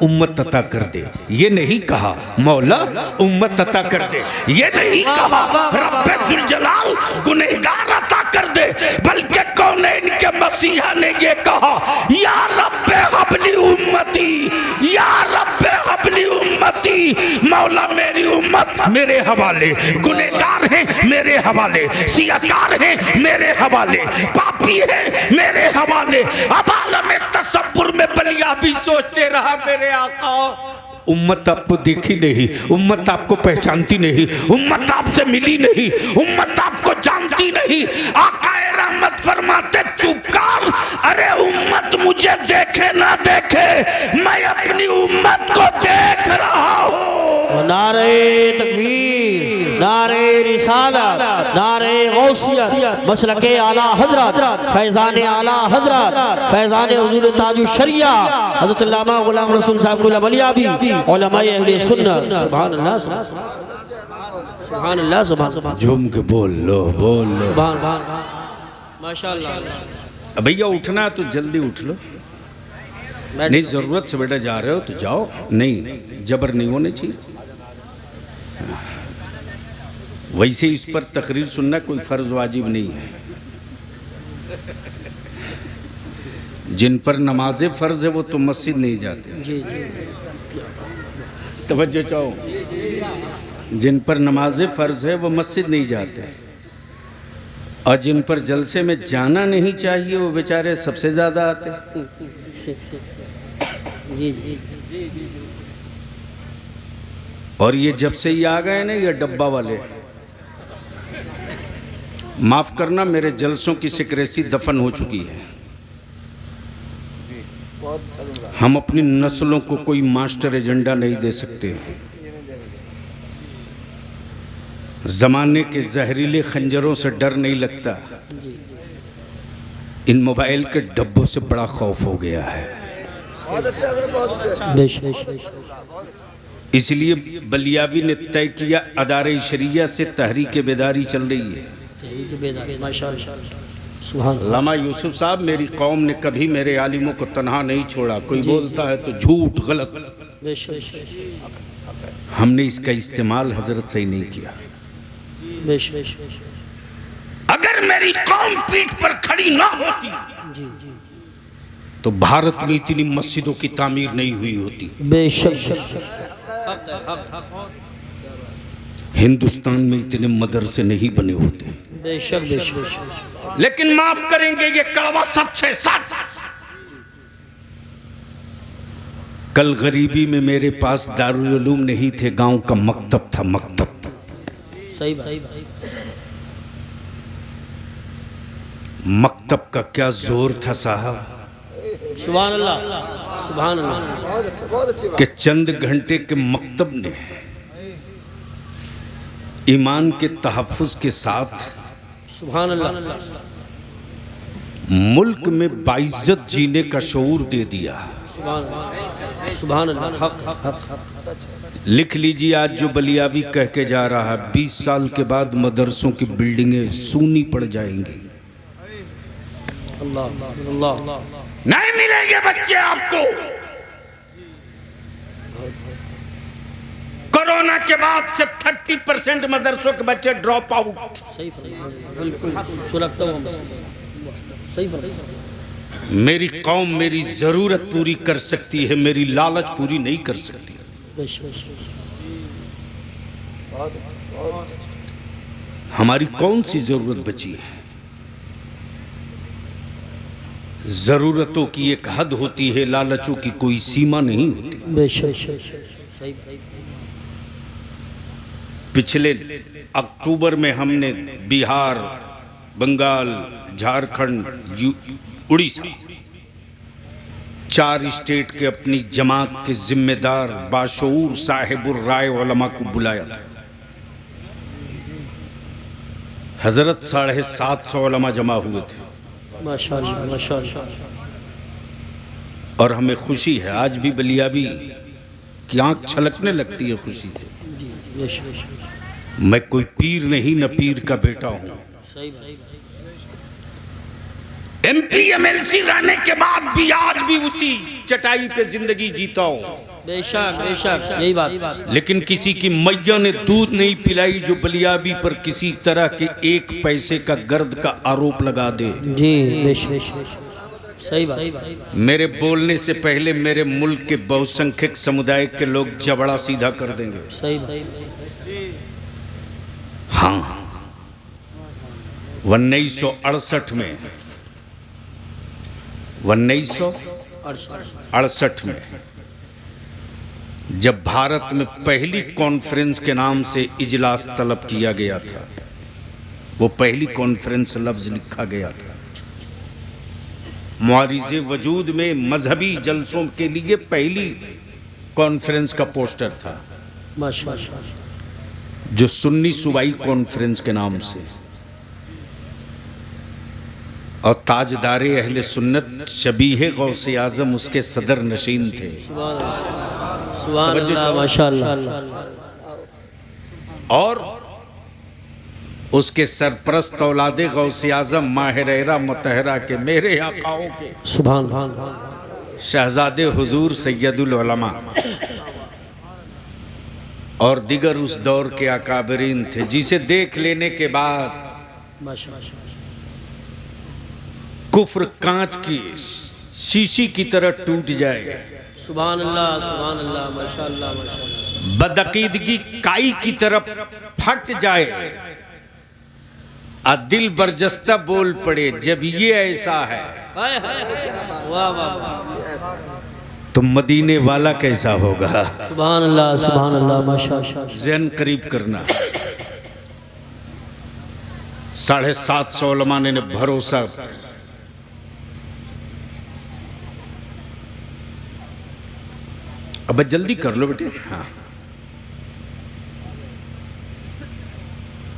उम्मत अता कर दे, ये नहीं कहा मौला उम्मत अता कर दे, ये नहीं कहा रब्बे जुल जलाल गुनहगार अता कर दे, बल्कि कौनैन के मसीहा ने ये कहा या रब्बे हबली उम्मती, या रब्बे हबली उम्मती। मौला मेरी उम्मत मेरे हवाले, गुनहगार हैं मेरे हवाले, सियाकार हैं मेरे हवाले, पापी हैं मेरे हवाले। अब आलम तसव्वुर में बलियाबी सोचते रहा मेरे आका, उम्मत आपको देखी नहीं, उम्मत आपको पहचानती नहीं, उम्मत आपसे मिली नहीं, उम्मत आपको जानती नहीं। आकाए रहमत फरमाते चुप कर, अरे उम्मत मुझे देखे ना देखे, मैं अपनी उम्मत को देख रहा हूँ। नारे तकबीर, नारे रिसालत, नारे गौसियत, मसलके आला हजरत, फैज़ान आला हजरत, फैज़ान हुज़ूर ताजु शरिया हज़रत अल्लामा गुलाम रसूल साहब गुल वलियाबी उलमाए अहले सुन्नत। सुभान अल्लाह, सुभान अल्लाह, सुभान अल्लाह, झूम के बोल लो सुभान माशाअल्लाह। भैया उठना है तो जल्दी उठ लो, नहीं जरूरत से बेटा जा रहे हो तो जाओ, नहीं जबर नहीं होनी चाहिए। वैसे इस पर तकरीर सुनना कोई फर्ज वाजिब नहीं है। जिन पर नमाजें फर्ज है वो तो मस्जिद नहीं जाते। जी जी, तवज्जो चाहो, जिन पर नमाजें फर्ज है वो मस्जिद नहीं जाते, और जिन पर जलसे में जाना नहीं चाहिए वो बेचारे सबसे ज्यादा आते। जी जी, और ये जब से ही आ गए ना ये डब्बा वाले, माफ करना मेरे जलसों की सिक्रेसी दफन हो चुकी है। हम अपनी नस्लों को कोई मास्टर एजेंडा नहीं दे सकते। जमाने के जहरीले खंजरों से डर नहीं लगता, इन मोबाइल के डब्बों से बड़ा खौफ हो गया है। इसलिए बलियावी ने तय किया अदारे शरिया से तहरीक बेदारी चल रही है। अल्लामा यूसुफ साहब, मेरी कौम ने कभी मेरे आलिमों को तन्हा नहीं छोड़ा। कोई बोलता है तो झूठ गलत, हमने इसका इस्तेमाल हजरत से ही नहीं किया। अगर मेरी कौम पीठ पर खड़ी ना होती तो भारत में इतनी मस्जिदों की तामीर नहीं हुई होती। हिंदुस्तान में इतने मदरसे नहीं बने होते। लेकिन माफ करेंगे ये कड़वा सच है, सच। कल गरीबी में मेरे पास दारुल उलूम नहीं थे, गांव का मकतब था, मकतब। सही भाई, मकतब का क्या जोर था साहब। सुभान अल्लाह, सुभान अल्लाह। कि चंद घंटे के मकतब ने ईमान के तहफ़्फ़ुज़ के साथ सुभान अल्लाह मुल्क में बाइज्जत जीने का शऊर दे दिया। सुभान अल्लाह, हक। लिख लीजिए, आज जो बलियावी कह के जा रहा है 20 साल के बाद मदरसों की बिल्डिंगें सूनी पड़ जाएंगी। अल्लाह, नहीं मिलेंगे बच्चे आपको। कोरोना के बाद से 30% मदरसों के बच्चे ड्रॉप आउट। सही बिल्कुल सुरक्षित हुआ, सही फरमाया। मेरी कौम मेरी जरूरत पूरी कर सकती है, मेरी लालच पूरी नहीं कर सकती। हमारी कौन सी जरूरत बची है? जरूरतों की एक हद होती है, लालचों की कोई सीमा नहीं होती। पिछले अक्टूबर में हमने बिहार, बंगाल, झारखंड, उड़ीसा 4 स्टेट के अपनी जमात के जिम्मेदार बाशऊर साहिबुर राय उलमा को बुलाया था। हजरत 750 उलमा जमा हुए थे। माशाअल्लाह, माशाअल्लाह। और हमें खुशी है, आज भी बलियावी की आंख छलकने लगती है खुशी से। मैं कोई पीर नहीं, न पीर का बेटा हूं। MP MLC रहने के बाद भी आज भी उसी चटाई पे जिंदगी जीता हूं। बेशक बेशक, यही बात। लेकिन किसी की मैया ने दूध नहीं पिलाई जो बलियावी पर किसी तरह के 1 पैसे का गर्द का आरोप लगा दे। जी बेशक, सही बात। मेरे बोलने से पहले मेरे मुल्क के बहुसंख्यक समुदाय के लोग जबड़ा सीधा कर देंगे। सही बात। हाँ, 1968 में 1968 में जब भारत में पहली कॉन्फ्रेंस के नाम से इजलास तलब किया गया था, वो पहली कॉन्फ्रेंस लफ्ज लिखा गया था। मुआरिज़े वजूद में मजहबी जलसों के लिए पहली कॉन्फ्रेंस का पोस्टर था। माशाअल्लाह। जो सुन्नी सूबाई कॉन्फ्रेंस के नाम से और ताजदारे अहले सुन्नत शबीह गौसे आजम उसके सदर नशीन थे। सुभान अल्लाह माशाअल्लाह। और उसके सरप्रस्त औलादे गौसे आजम माहिरा मतहरा के मेरे आकाओं के सुभान शहजादे हुजूर सैयदुल उलमा और दिगर उस दौर के अकाबरीन थे, जिसे देख लेने के बाद माशाअल्लाह कुफ्र कांच की शीशी की तरह टूट जाए, सुभान अल्लाह माशाअल्लाह माशाअल्लाह। बदअकीदगी काई की तरफ फट जाए और दिल बरजस्ता बोल पड़े जब ये ऐसा है वाह वाह तो मदीने वाला कैसा होगा। सुभान अल्लाह माशाअल्लाह। ज़हन करीब करना। 750 उलमा ने भरोसा। अब जल्दी कर लो बेटे। हाँ,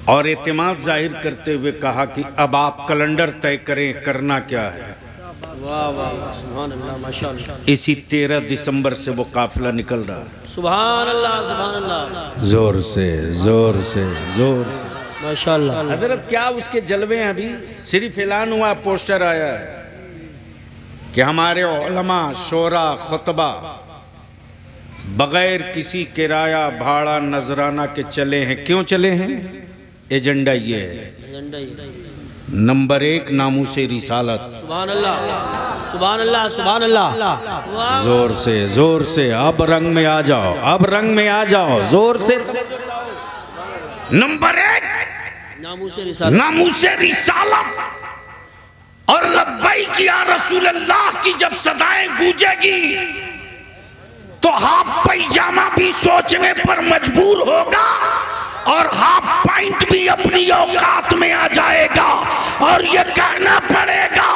और एतमाद जाहिर करते हुए कहा कि अब आप कैलेंडर तय करें, करना क्या है। वाह वाह सुभान अल्लाह माशाअल्लाह। इसी 13 दिसंबर से वो काफिला निकल रहा है। सुभान अल्लाह जोर से जोर से जोर से माशाअल्लाह। हजरत क्या उसके जलवे हैं। अभी सिर्फ ऐलान हुआ, पोस्टर आया है कि हमारे उलमा शोरा खुतबा बगैर किसी किराया भाड़ा नजराना के चले हैं। क्यों चले हैं? एजेंडा ये है, नंबर 1 नामूसे रिसालत। सुभान अल्लाह। जोर से अब रंग में आ जाओ, अब रंग में आ जाओ, जोर से। नंबर 1 नामूसे रिसालत और लब्बैक या रसूल अल्लाह की जब सदाएं गूंजेगी तो हाफ पैजामा भी सोचने पर मजबूर होगा और हाफ पैंट भी अपनी औकात में आ जाएगा और ये कहना पड़ेगा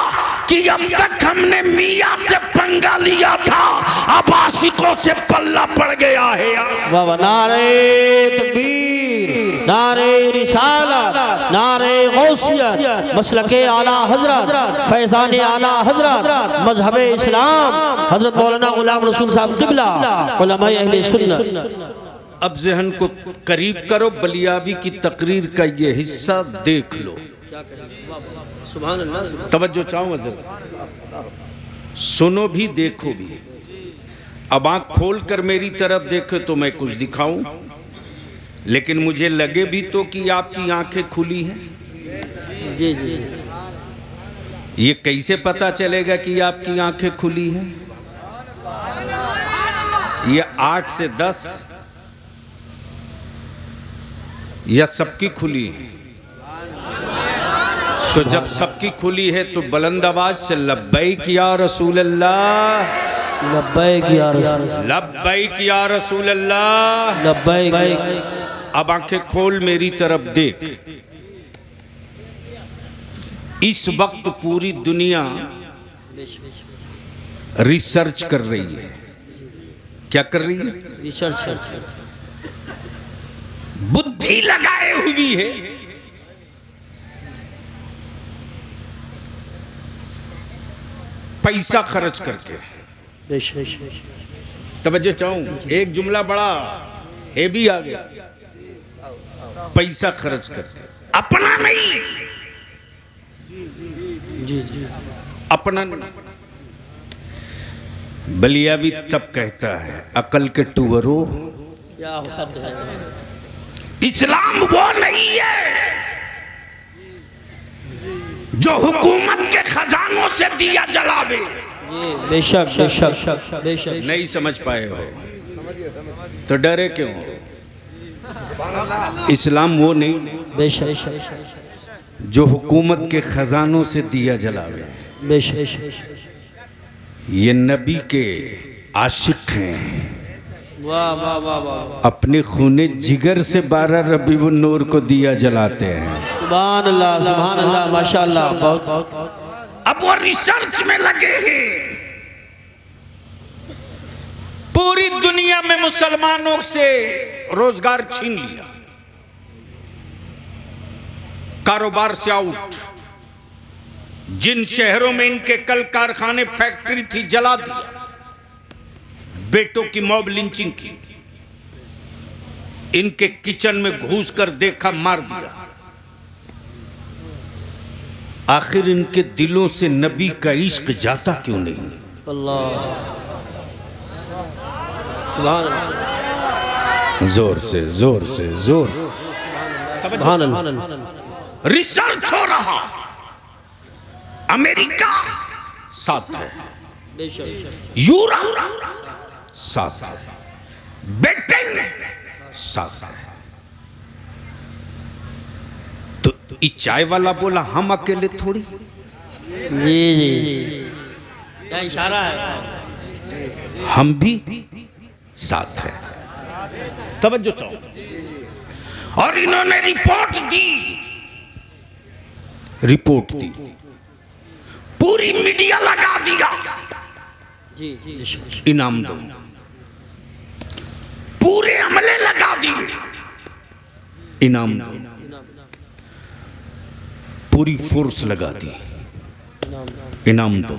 कि अब तक हमने मियां से पंगा लिया था, अब आशिकों से पल्ला पड़ गया है। वाह वाह। नारे तकबीर, नारे रिसालत, नारे गौसियत, मसलके आला हजरत, फैज़ान आला हजरत, मजहब इस्लाम, हजरत मौलाना गुलाम रसूल साहब क़िबला, उलमाए अहले सुन्नत। अब जहन को करीब करो, बलियाबी की तकरीर का ये हिस्सा देख लो। सुभान अल्लाह। तवज्जो चाहूँ हजरत, सुनो भी देखो भी। अब आँख खोल कर मेरी तरफ देखो तो मैं कुछ दिखाऊं, लेकिन मुझे लगे भी तो कि आपकी आंखें खुली हैं। जी जी। ये कैसे पता चलेगा कि आपकी आंखें खुली हैं? ये 8 से 10 या सबकी खुली है? तो जब सबकी खुली है तो बुलंद आवाज से लब्बैक या रसूल अल्लाह, लब्बैक या रसूल, लब्बैक या रसूल अल्लाह, लब्बैक। अब आंखें खोल मेरी तरफ देख। इस वक्त पूरी दुनिया रिसर्च कर रही है। क्या कर रही है? रिसर्च। बुद्धि लगाए हुई है। पैसा खर्च करके। तवज्जो चाहूं, एक जुमला बड़ा हेवी आ गया। पैसा खर्च करके, अपना नहीं। जी जी। अपना नहीं। बलिया भी तब कहता है अकल के टूवरो, क्या बात है। इस्लाम वो नहीं है जो हुकूमत के खजानों से दिया जलावे। जी बेशक बेशक बेशक। नहीं समझ पाए हो तो डरे क्यों? इस्लाम वो नहीं बेशक जो हुकूमत के खजानों से दिया जलावे। बेशक। ये नबी के आशिक हैं। वाह वाह वाह वाह। अपने खूने जिगर से 12 रबीउन नूर को दिया जलाते हैं। सुभान अल्लाह माशाअल्लाह। बहुत। अब वो रिसर्च में लगे हैं। पूरी दुनिया में मुसलमानों से रोजगार छीन लिया। कारोबार से आउट। जिन शहरों में इनके कल कारखाने फैक्ट्री थी जला दिया। बेटों की मॉब लिंचिंग की। इनके किचन में घुस कर देखा, मार दिया। आखिर इनके दिलों से नबी का इश्क जाता क्यों नहीं? अल्लाह सुभान अल्लाह, जोर से जोर से जोर। सुभान अल्लाह। रिसर्च हो रहा, अमेरिका साथ है, बेशक यूरोप साथ है, ब्रिटेन साथ है। तो ये चाय वाला बोला हम अकेले थोड़ी। जी जी, क्या इशारा है? हम भी साथ है। तवज्जो चाहो। और इन्होंने रिपोर्ट दी, पूरी मीडिया लगा दिया। जी जी, इनाम दो। पूरे अमले लगा दिए, इनाम दो। पूरी फोर्स लगा दी, इनाम दो।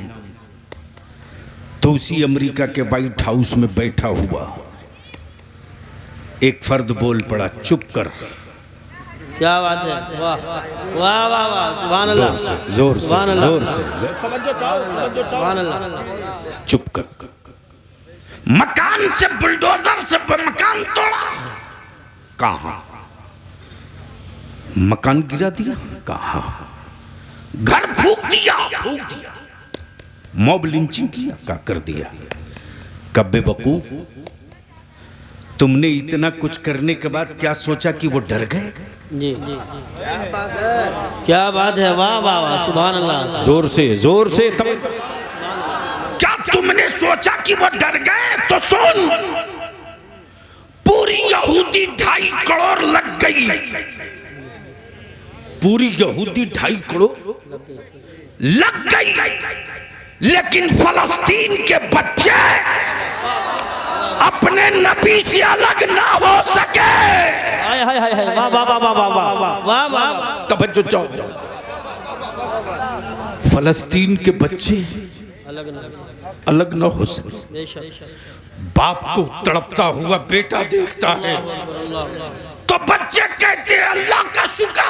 तो उसी अमेरिका के व्हाइट हाउस में बैठा हुआ एक फर्द बोल पड़ा, चुप कर। क्या बात है, वाह वाह वाह वाह, सुभान अल्लाह, जोर से जोर से सुभान अल्लाह, जोर से, सुभान अल्लाह। चुप कर। मकान से बुलडोजर से मकान तोड़ा, कहां? मकान गिरा दिया, कहां? घर फूंक दिया, मॉब लिंचिंग किया, क्या कर दिया? कब बेवकूफ, तुमने इतना कुछ करने के बाद क्या सोचा कि वो डर गए? जी जी, क्या बात है, वाह वाह वाह, सुभान अल्लाह। जोर से जोर से। क्या तुमने सोचा कि वो डर गए? तो सुन, पूरी यहूदी 2.5 करोड़ लग गई। पूरी यहूदी 2.5 करोड़ लग गई, लेकिन फलस्तीन के बच्चे अपने नबी से अलग ना हो सके। हाय हाय हाय हाय, वाह वाह वाह वाह वाह वाह वाह वाह। तवज्जो जाओ। फलस्तीन के बच्चे अलग ना हो सके। बेशक, बाप को तड़पता हुआ बेटा देखता है तो बच्चे कहते हैं अल्लाह का शुक्र,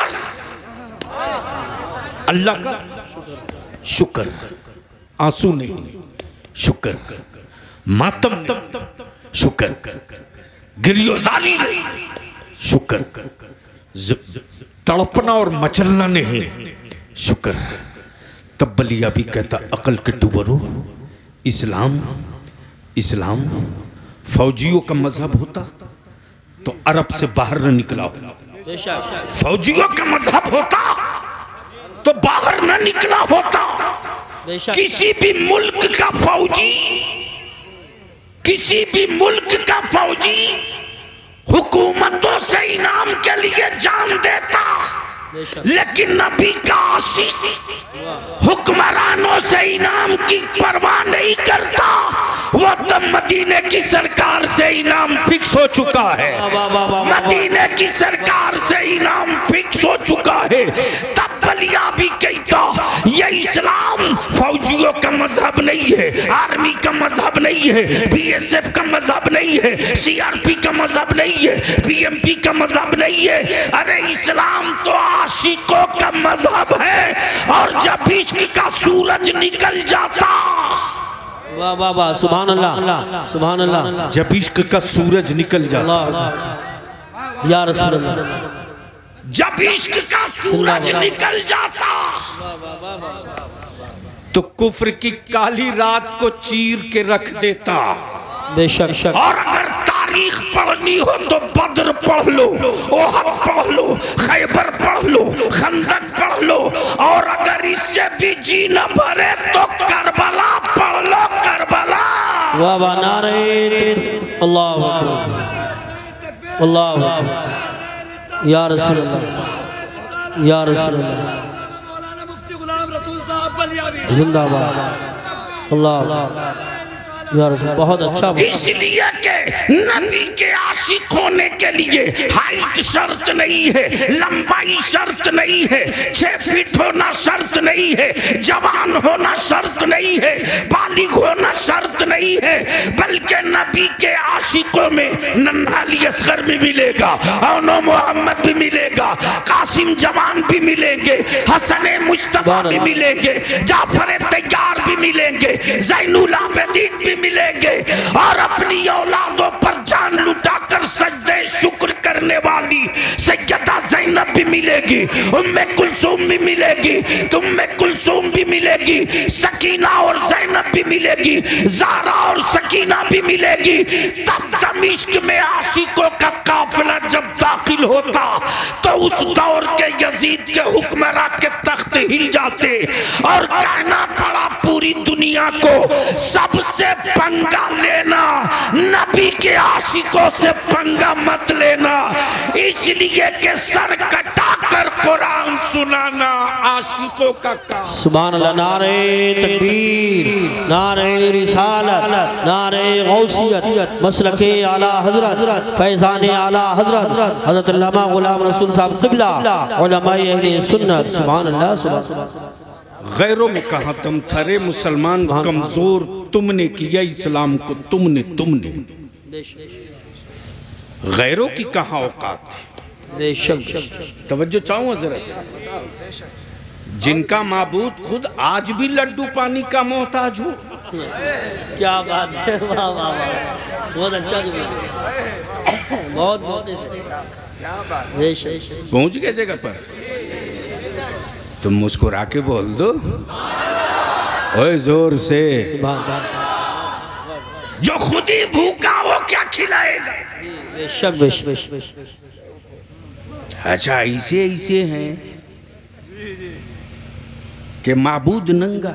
अल्लाह का शुक्र। आंसू नहीं, शुक्र। मातम शुक्र, गिरियोजारी नहीं, शुक्र। तड़पना और मचलना नहीं, शुक्र। तब बलिया भी कहता, अकल के टुबरो, इस्लाम इस्लाम फौजियों का मजहब होता तो अरब से बाहर न निकला हो। फौजियों का मजहब होता तो बाहर न निकला होता। किसी भी मुल्क का फौजी, किसी भी मुल्क का फौजी हुकूमतों से इनाम के लिए जान देता, लेकिन नबी का आशिक हुक्मरानों से इनाम की परवाह नहीं करता। वो तो मदीने की सरकार से इनाम फिक्स हो चुका है, मदीने की सरकार से इनाम फिक्स हो चुका है। तब बलिया भी कहता, ये इस्लाम फौजियों का मजहब नहीं है, आर्मी का मजहब नहीं है, बीएसएफ का मजहब नहीं है, सीआरपी का मजहब नहीं है, बीएमपी का मजहब नहीं है। अरे इस्लाम तो आशिकों का मजहब है। और जब इश्क का सूरज निकल जाता, वाह वाह वाह, सुभान अल्लाह, सुभान अल्लाह। जब इश्क का सूरज निकल जाता, या रसूल अल्लाह, जब इश्क का सूरज निकल जाता तो कुफ्र की काली रात को चीर के रख देता। बेशक। और अगर तारीख पढ़नी हो तो बद्र पढ़ लो, ओहद पढ़ लो, खैबर पढ़ लो, खंदक पढ़ लो, और अगर इससे भी जी न भरे तो करबला पढ़ लो, करबला। वाह वाह, नारे अल्लाह अकबर, अल्लाह अकबर, या रसूल अल्लाह, या रसूल अल्लाह, जिंदाबाद, अल्लाह या रसूल, बहुत अच्छा बोला। इसलिए कि नबी के आशिक होने के लिए हाइट शर्त नहीं है, लंबाई शर्त नहीं है, 6 फीट होना शर्त नहीं है, जवान होना शर्त नहीं है, बालिग होना शर्त नहीं है, बल्कि नबी के आशिकों में नन्हा अली असगर भी मिलेगा, औनो मोहम्मद भी मिलेगा, कासिम जवान भी मिलेंगे, हसन मुश्तबा भी मिलेंगे, जाफर तैयार भी मिलेंगे, ज़ैनुल आबिदीन भी मिलेंगे, और अपनी औलादों पर जान लुटाकर सजदे शुक्र करने वाली सैयदा ज़ैनब भी मिलेगी, उम्मे कुलसूम भी मिलेगी, उम्मे कुलसूम भी मिलेगी, सकीना और ज़ैनब भी मिलेगी, ज़हरा और सकीना भी मिलेगी। तब दमिश्क में आशिकों का काफिला जब दाखिल होता तो उस दौर के यजीद के हुक्मरां के तख्त हिल जाते और कहना पड़ा पूरी दुनिया को, सबसे पंगा लेना, नबी के आशिकों से पंगा मत लेना, इसलिए कि सर कटाकर कुरान सुनाना आशिकों का काम। सुभान अल्लाह। नारे तकबीर, नारे रिसालत, नारे गौसियत, मसलके आला हजरत, फैज़ान आला हजरत हज़रत अल्लामा गुलाम रसूल साहब क़िबला, उलमाए अहले सुन्नत। सुभान अल्लाह, सुभान अल्लाह। गैरों में कहा तुम थरे मुसलमान कमजोर, तुमने किया इस्लाम को तुमने गैरों की कहाँ औकात थी। बेशक तवज्जो चाहूँ हजरत, जिनका माबूद खुद आज भी लड्डू पानी का मोहताज हो। क्या बात है, वाह वाह वाह, बहुत अच्छा बहुत बहुत बेशक। पहुंच गए जगह पर, तुम मुस्कुरा के बोल दो ओए जोर से, जो खुद ही भूखा वो क्या खिलाएगा। बेशक बेशक। अच्छा ऐसे ऐसे हैं कि माबूद नंगा,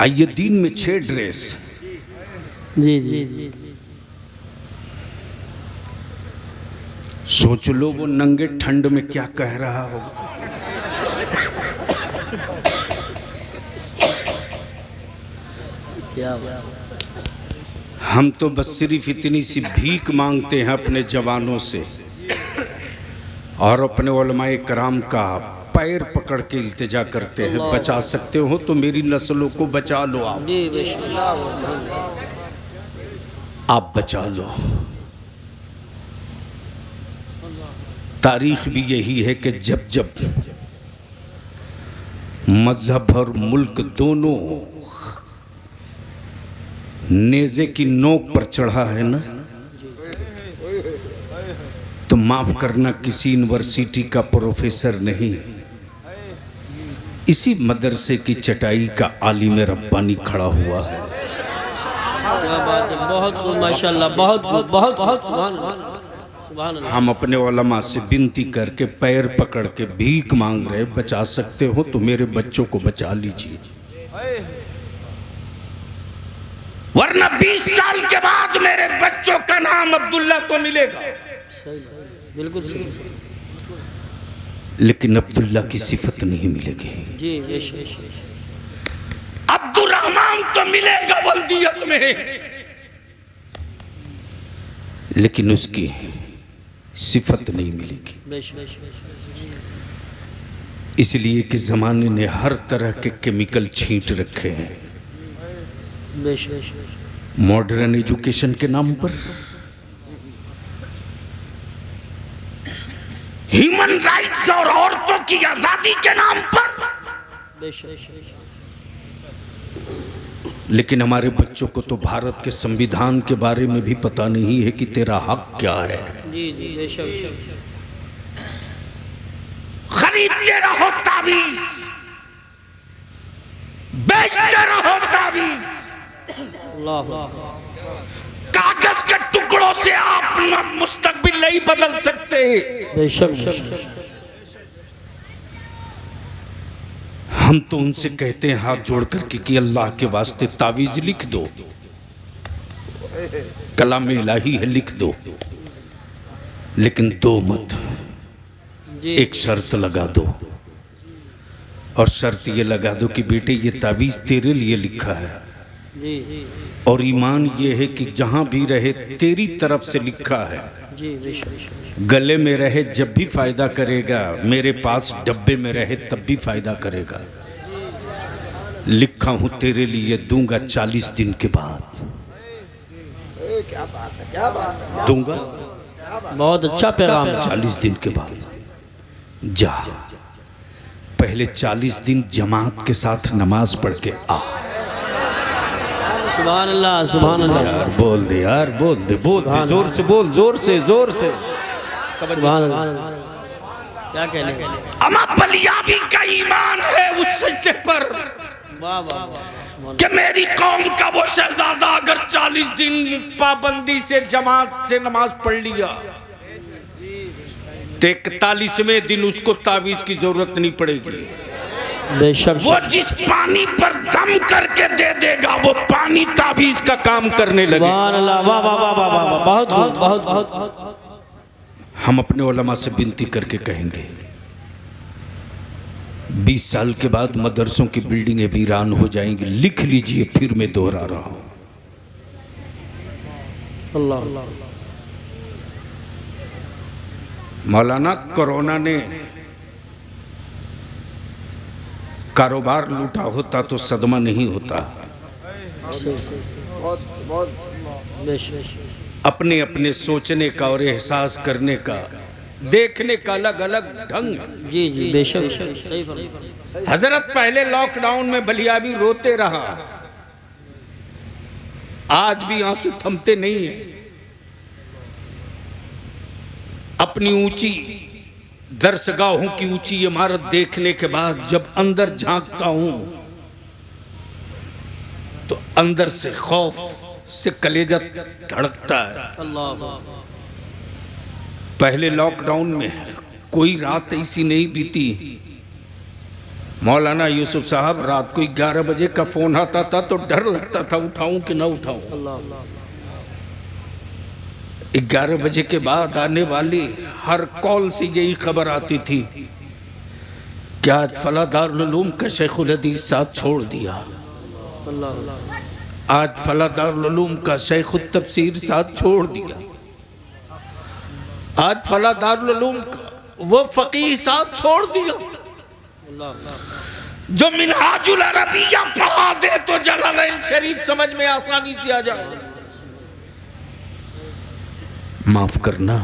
आइए दीन में 6 ड्रेस। जी जी। सोच लो वो नंगे ठंड में क्या कह रहा हो। क्या हम तो बस सिर्फ इतनी सी भीख मांगते हैं अपने जवानों से और अपने उलमाए कराम का पैर पकड़ के इल्तिजा करते हैं, बचा सकते हो तो मेरी नस्लों को बचा लो, आप बचा लो। तारीख भी यही है कि जब जब मजहब और मुल्क दोनों नेज़े की नोक पर चढ़ा है ना, तो माफ करना किसी यूनिवर्सिटी का प्रोफेसर नहीं, इसी मदरसे की चटाई का आलिम रब्बानी खड़ा हुआ है। क्या बात है, बहुत खूब माशाल्लाह, बहुत खूब, बहुत बहुत सुभान अल्लाह। हम अपने उलमा से विनती करके पैर पकड़ के भीख मांग रहे, बचा सकते हो तो मेरे बच्चों को बचा लीजिए, वरना 20 साल के बाद मेरे बच्चों का नाम अब्दुल्ला तो मिलेगा, बिल्कुल सही, लेकिन अब्दुल्ला की सिफत नहीं मिलेगी। जी बेशक। अब्दुल रहमान तो मिलेगा वल्दियत में, लेकिन उसकी सिफत नहीं मिलेगी। बेशक। इसलिए कि जमाने ने हर तरह के केमिकल छींट रखे हैं बेशक। मॉडर्न एजुकेशन के नाम पर, ह्यूमन राइट्स और औरतों की आजादी के नाम पर, बेशक। लेकिन हमारे बच्चों को तो भारत के संविधान के बारे में भी पता नहीं है कि तेरा हक क्या है। जी जी बेशक। खरीदते रहो तावीज, बेचते रहो तावीज, कागज के टुकड़ों से आप अपना मुस्तकबिल नहीं बदल सकते। बेशक। हम तो उनसे कहते हैं हाथ जोड़ करके कि अल्लाह के वास्ते तावीज लिख दो, कलाम इलाही है लिख दो, लेकिन दो मत, एक शर्त लगा दो, और शर्त ये लगा दो कि बेटे ये तावीज तेरे लिए लिखा है, जी और ईमान ये है कि जहां भी रहे तेरी तरफ से लिखा है, जी बेशक गले में रहे जब भी फायदा करेगा, मेरे पास डब्बे में रहे तब भी फायदा करेगा। लिखा हूं तेरे लिए दूंगा 40 दिन के बाद। क्या बात है, क्या बात है। दूंगा बहुत अच्छा पैगाम है। 40 दिन के बाद। जा पहले 40 दिन जमात के साथ नमाज पढ़ के आ। सुभान अल्लाह सुभान अल्लाह। यार बोल दे, यार बोल दे, बोल दे, जोर से बोल, जोर से, जोर से। सुभान अल्लाह। क्या कहने अमा बलियाबी का ईमान है उस सजदे पर वाह वाह वाह। कि मेरी कौम का वो शहजादा अगर 40 दिन पाबंदी से जमात से नमाज पढ़ लिया तो 41वें दिन उसको तावीज की जरूरत नहीं पड़ेगी। बेशक वो जिस पानी पर दम करके दे देगा वो पानी तावीज का काम करने लगे। सुभान अल्लाह। वाह वाह वाह वाह वाह। बहुत खूब, बहुत बहुत। हम अपने उलमा से विनती करके कहेंगे 20 साल के बाद मदरसों की बिल्डिंगें वीरान हो जाएंगी। लिख लीजिए, फिर मैं दोहरा रहा हूं। अल्लाह। मौलाना कोरोना ने कारोबार लूटा होता तो सदमा नहीं होता। अपने अपने सोचने का और एहसास करने का, देखने का अलग अलग ढंग। जी जी बेशक सही फरमाया। हजरत पहले लॉकडाउन में बलियाबी रोते रहा, आज भी आंसू थमते नहीं है। अपनी ऊंची दरसगाहों की ऊंची इमारत देखने के बाद जब अंदर झांकता हूं तो अंदर से खौफ से कलेजा धड़कता है। अल्लाह। पहले लॉकडाउन में कोई रात ऐसी नहीं बीती। मौलाना यूसुफ साहब, रात को 11 बजे का फोन आता था तो डर लगता था उठाऊं कि ना उठाऊं। अल्लाह। 11 बजे के बाद आने वाली हर कॉल से यही खबर आती थी कि आज फला दारुल उलूम का शेखुल हदीस साथ छोड़ दिया, अल्लाह। आज फला दारुल उलूम का शेखुत तफसीर साथ छोड़ दिया, आज फला दारुल उलूम का वो फकीह साथ छोड़ दिया। जो मिनहाजुल अरबिया पढ़ा दे तो जलालैन शरीफ समझ में आसानी से आ जाए। माफ करना,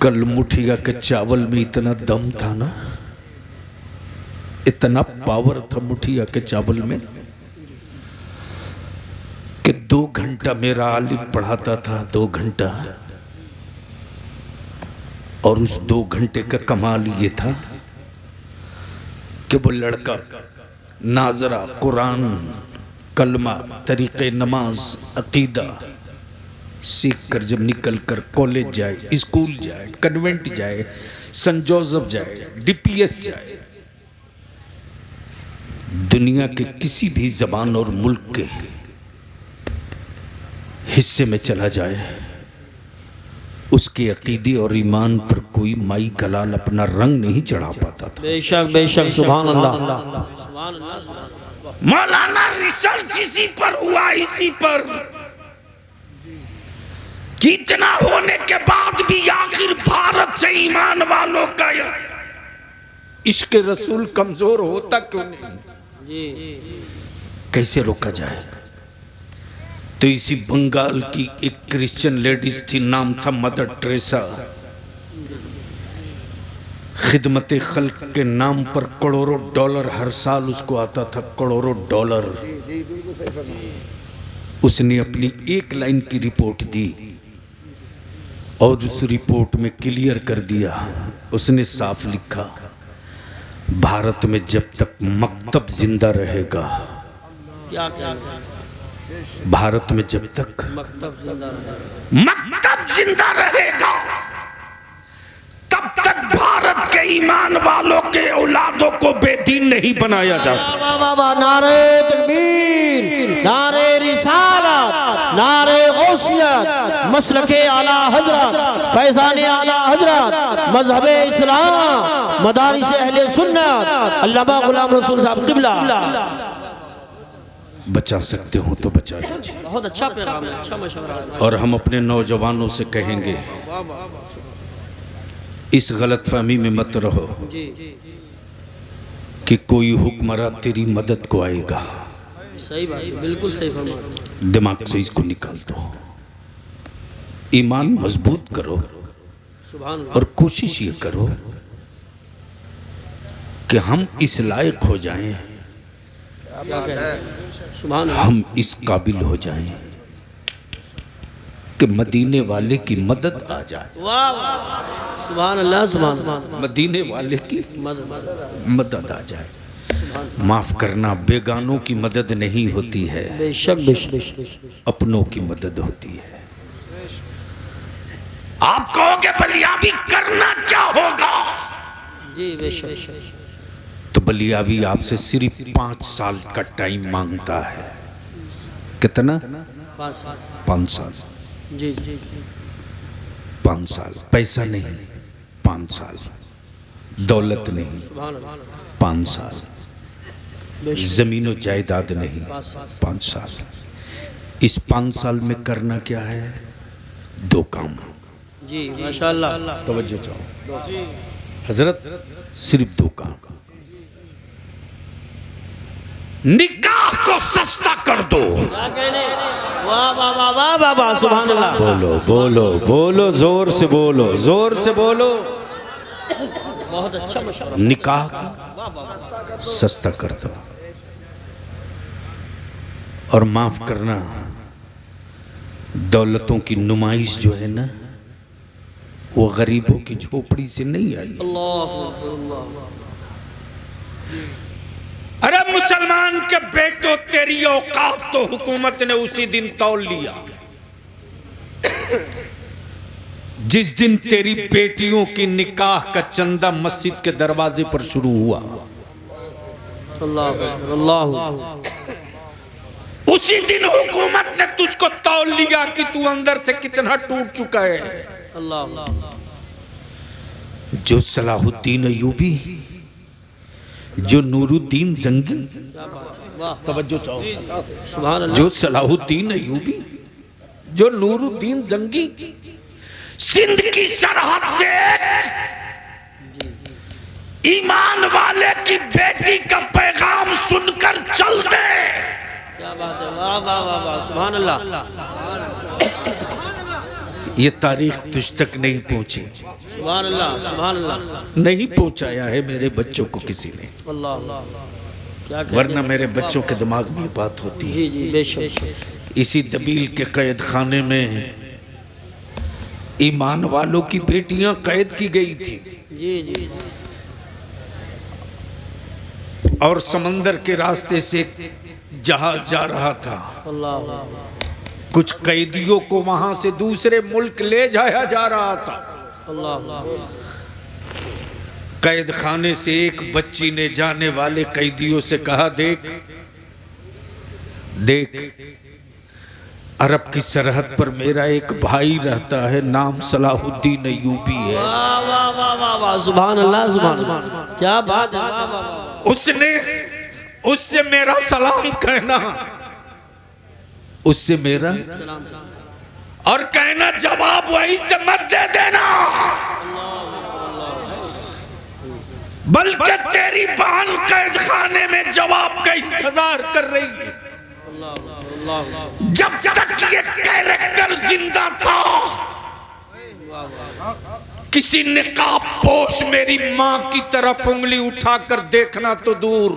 कल मुठिया के चावल में इतना दम था ना, इतना पावर था मुठिया के चावल में कि 2 घंटा मेरा आलिम पढ़ाता था, 2 घंटा। और उस 2 घंटे का कमाल ये था कि वो लड़का नाजरा, कुरान, कलमा, तरीक़े नमाज, अकीदा सीख कर जब निकल कर कॉलेज जाए, स्कूल जाए, कन्वेंट जाए, सेंट जोसेफ जाए, डीपीएस जाए, दुनिया के किसी भी जबान और मुल्क के हिस्से में चला जाए, उसके अकीदे और ईमान पर कोई माई कलाल अपना रंग नहीं चढ़ा पाता था। बेशक बेशक। सुभान अल्लाह सुभान अल्लाह। मौलाना रिसर्च इसी पर हुआ, इसी पर कितना होने के बाद भी आखिर भारत से ईमान वालों का इश्क रसूल कमजोर होता क्यों नहीं, जी कैसे रोका जाए। तो इसी बंगाल की एक क्रिश्चियन लेडीज थी, नाम था मदर टेरेसा। खिदमत खल्क के नाम पर करोड़ों डॉलर हर साल उसको आता था, करोड़ों डॉलर। उसने अपनी 1 लाइन की रिपोर्ट दी और उस रिपोर्ट में क्लियर कर दिया, उसने साफ लिखा, भारत में जब तक मकतब जिंदा रहेगा, क्या कहना, भारत में जब तक मकतब जिंदा रहेगा, मकतब जिंदा रहेगा तब तक भारत के ईमान वालों के औलादों को बेदीन नहीं बनाया जा सकता। वाह वाह वाह। नारे तकबीर, नारे रिसालत, नारे गौसियत मसलके आला हजरत फैजान आला हजरत मजहब इस्लाम मदारिस अहले सुन्नत अल्लामा गुलाम रसूल साहब क़िबला। बचा सकते हो तो बचा लीजिए। बहुत अच्छा पैगाम है, अच्छा मशवरा है। और हम अपने नौजवानों से कहेंगे इस गलतफहमी में मत रहो जी कि कोई हुक्मरां तेरी मदद को आएगा। सही बात है, बिल्कुल सही फरमाया। दिमाग से इसको निकाल दो, ईमान मजबूत करो सुभान अल्लाह। और कोशिश ये करो कि हम इस लायक हो जाएं, क्या कहते हैं? सुभान अल्लाह। हम इस काबिल हो जाएं कि मदीने वाले की मदद आ जाए। वाह वाह, सुभान अल्लाह सुभान अल्लाह। मदीने वाले की मदद मदद आ जाए। माफ करना, बेगानों की मदद नहीं होती है, बेशक बेशक अपनों की मदद होती है। आप कहोगे बलियाबी करना क्या होगा? जी बेशक। तो बलियाबी आपसे सिर्फ 5 साल का टाइम मांगता है। कितना? 5 साल। जी जी 5 साल, पैसा नहीं, 5 साल, दौलत नहीं, सुभान अल्लाह। 5 साल, जमीन और जायदाद नहीं, 5 साल। इस 5 साल में करना क्या है? 2 काम। जी माशाअल्लाह। तवज्जो चाहो हजरत, सिर्फ 2 काम। निकाह को सस्ता कर दो। क्या कहने? वाह वाह वाह वाह वाह वाह, सुभान अल्लाह। बोलो बोलो बोलो, जोर से बोलो, जोर से बोलो। बहुत अच्छा मशवरा। निकाह को सस्ता कर दो। और माफ करना, दौलतों की नुमाइश जो है ना, वो गरीबों की झोपड़ी से नहीं आई। अल्लाह अल्लाह। अरे मुसलमान के बेटो, तेरी औकात तो हुकूमत ने उसी दिन तौल लिया जिस दिन तेरी बेटियों की निकाह का चंदा मस्जिद के दरवाजे पर शुरू हुआ। अल्लाह अल्लाह। उसी दिन हुकूमत ने तुझको तौल लिया कि तू अंदर से कितना टूट चुका है। अल्लाह। जो सलाहुद्दीन अयूबी, जो नूरुद्दीन जंगी, वाह, तवज्जो चाहो, सुभान अल्लाह। जो सलाहुद्दीन अयूबी, जो नूरुद्दीन जंगी, सिंध की सरहद से ईमान वाले की बेटी का पैगाम सुनकर चल दे। क्या बात है, वाह वाह वाह वाह, सुभान अल्लाह। ये तारीख तुझ तक नहीं पहुंची, सुभान अल्लाह सुभान अल्लाह। नहीं पहुंचाया है मेरे बच्चों को किसी ने, अल्लाह क्या कहते वरना हैं? मेरे बच्चों के दिमाग में ये बात होती है। जी जी बेशक। इसी दबील के कैद खाने में ईमान वालों की बेटियां कैद की गई थी जी जी और समंदर के रास्ते से जहाज जा रहा था। अल्लाह। कुछ कैदियों को वहां से दूसरे मुल्क ले जाया जा रहा था। अल्लाह। कैद खाने से एक बच्ची ने जाने वाले कैदियों से कहा, देख देख, अरब की सरहद पर मेरा एक भाई रहता है, नाम सलाहुद्दीन अयूबी है। वाह वाह वाह वाह वाह, सुभान अल्लाह सुभान अल्लाह। क्या बात है, वाह वाह वाह। उसने उससे मेरा सलाम कहना, उससे मेरा और कहना, जवाब वहीं से मत दे देना, बल्कि तेरी बहन कैद खाने में जवाब का इंतजार कर रही है। जब तक ये कैरेक्टर जिंदा था, किसी निकाब पोश मेरी मां की तरफ उंगली उठाकर देखना तो दूर,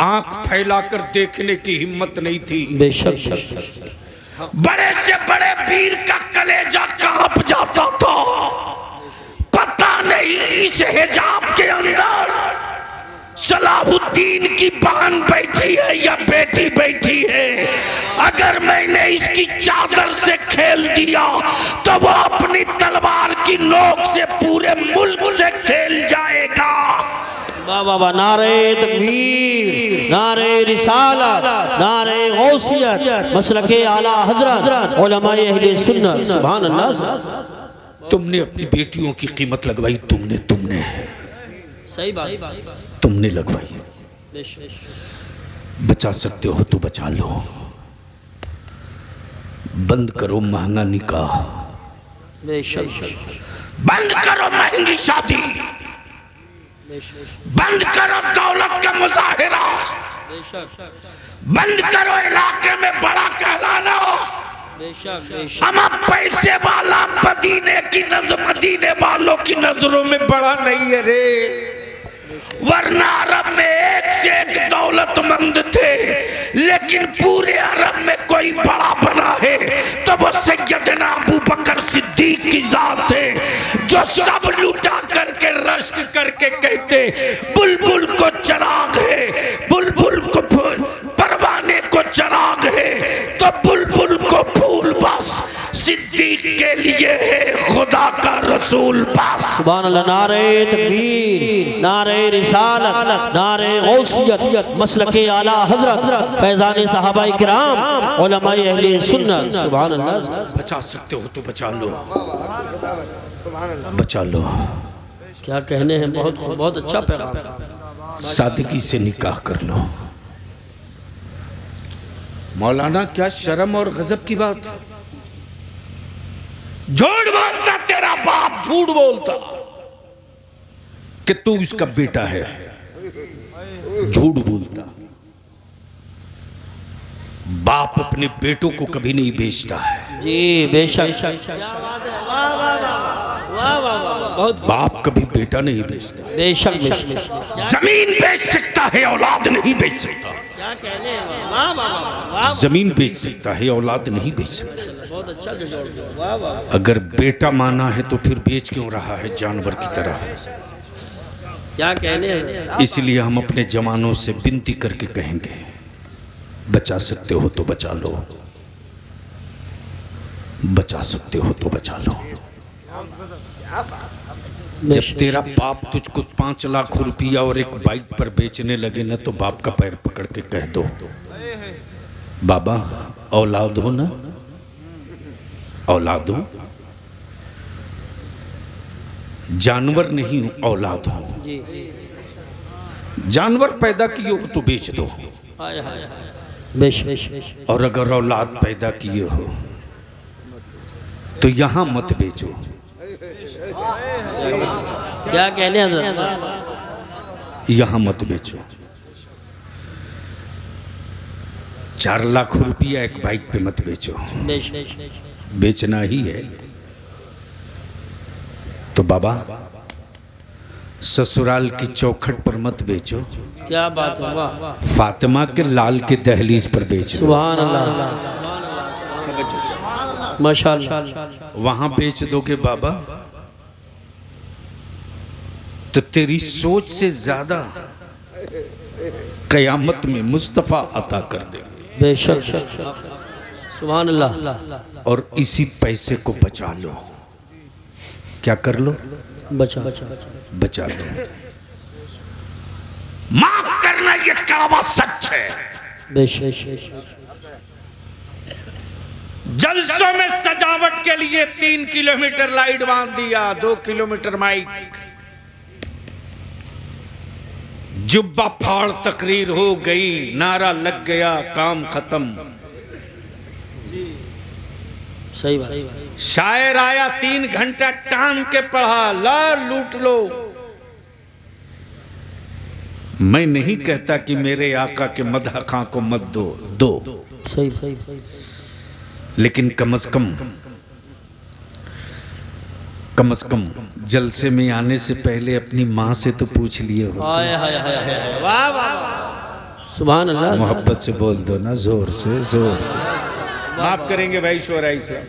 आंख फैलाकर देखने की हिम्मत नहीं थी। बेशक। बड़े से बड़े वीर का कलेजा कांप जाता था। पता नहीं इस हिजाब के अंदर सलाहुद्दीन की बहन बैठी है या बेटी बैठी है। अगर मैंने इसकी चादर से खेल दिया तो वो अपनी तलवार की नोक से पूरे मुल्क से खेल जाएगा। वाह वाह वाह, नारे तकबीर, नारे रिसालत, नारे गौसियत, मसलके आला हजरत, उलमाए अहले सुन्नत। सुभान अल्लाह। तुमने अपनी बेटियों की कीमत लगवाई, तुमने सही बात, तुमने लगवाई। बचा सकते हो तो बचा लो। बंद करो महंगा निकाह, बंद करो महंगी शादी, बंद करो दौलत का मुजाहिरा, बंद करो इलाके में बड़ा कहलाना। हम अब पैसे वाला मदीने वालों की नजरों में बड़ा नहीं है रे, वरना अरब में एक से एक दौलतमंद थे, लेकिन पूरे अरब में कोई बड़ा बना है तो वो सैयदना अबू बकर सिद्दीक की जात है, जो सब लूटा करके रश्क करके कहते बुलबुल को चराग है, बुलबुल को परवाने को चराग है तो बुलबुल को फूल बस, सिद्दीक के लिए है खुदा का रसूल बस। सुभान अल्लाह। नारे तकबीर, नारे रिसालत, नारे गौसियत, मसलके आला हजरत, फैजान सहाबाए किराम, उलमाए अहले सुन्नत। सुभान अल्लाह। बचा सकते हो तो बचा लो, बचा लो। क्या कहने हैं, बहुत अच्छा पैगाम। सादगी से निकाह कर लो। मौलाना क्या शर्म और गजब की बात है। झूठ बोलता तेरा बाप, झूठ बोलता कि तू इसका बेटा है, झूठ बोलता। बाप अपने बेटों को कभी नहीं बेचता है जी, बेशक। बाप कभी बेटा नहीं बेचता, बेशक। जमीन बेच सकता है, औलाद नहीं बेच सकता। क्या कहने हैं, जमीन बेच सकता है, औलाद नहीं बेच सकता। बहुत अच्छा। अगर बेटा माना है तो फिर बेच क्यों रहा है जानवर की तरह। क्या कहने हैं। इसलिए हम अपने जवानों से विनती करके कहेंगे, बचा सकते हो तो बचा लो, बचा सकते हो तो बचा लो। जब तेरा बाप तुझको 5 लाख रुपया और एक बाइक पर बेचने लगे ना, तो बाप का पैर पकड़ के कह दो, बाबा औलाद हो ना, औलाद हो, जानवर नहीं औलाद हो। जानवर पैदा किए हो तो बेच दो, और अगर औलाद पैदा किए हो तो यहां मत बेचो। क्या कहने हैं, यहां मत बेचो। 4 लाख रुपया एक बाइक पे मत बेचो, बेचना ही है तो बाबा ससुराल की चौखट पर मत बेचो। क्या बात है, वाह। फातिमा के लाल के दहलीज पर बेच दो। सुभान अल्लाह, माशाअल्लाह। वहां बेच दोगे बाबा तो तेरी सोच से ज्यादा कयामत में मुस्तफा अता कर दे। बेशक। सुभान अल्लाह। और इसी पैसे को बचा लो। क्या कर लो? बचा लो। माफ करना, ये कड़वा सच है। बेशक। जलसों में सजावट के लिए 3 किलोमीटर लाइट बांध दिया, 2 किलोमीटर माइक, जुब्बा फाड़ तकरीर हो गई, नारा लग गया, काम खत्म। सही बात। शायर आया 3 घंटा टांग के पढ़ा, ला लूट लो। मैं नहीं कहता कि मेरे आका के मदह खां को मत दो। सही। लेकिन कम से कम जलसे में आने से पहले अपनी माँ से तो पूछ लिए हो। वाह वाह, सुभान अल्लाह। मोहब्बत से बोल दो ना, जोर से। माफ करेंगे भाई शोराई से।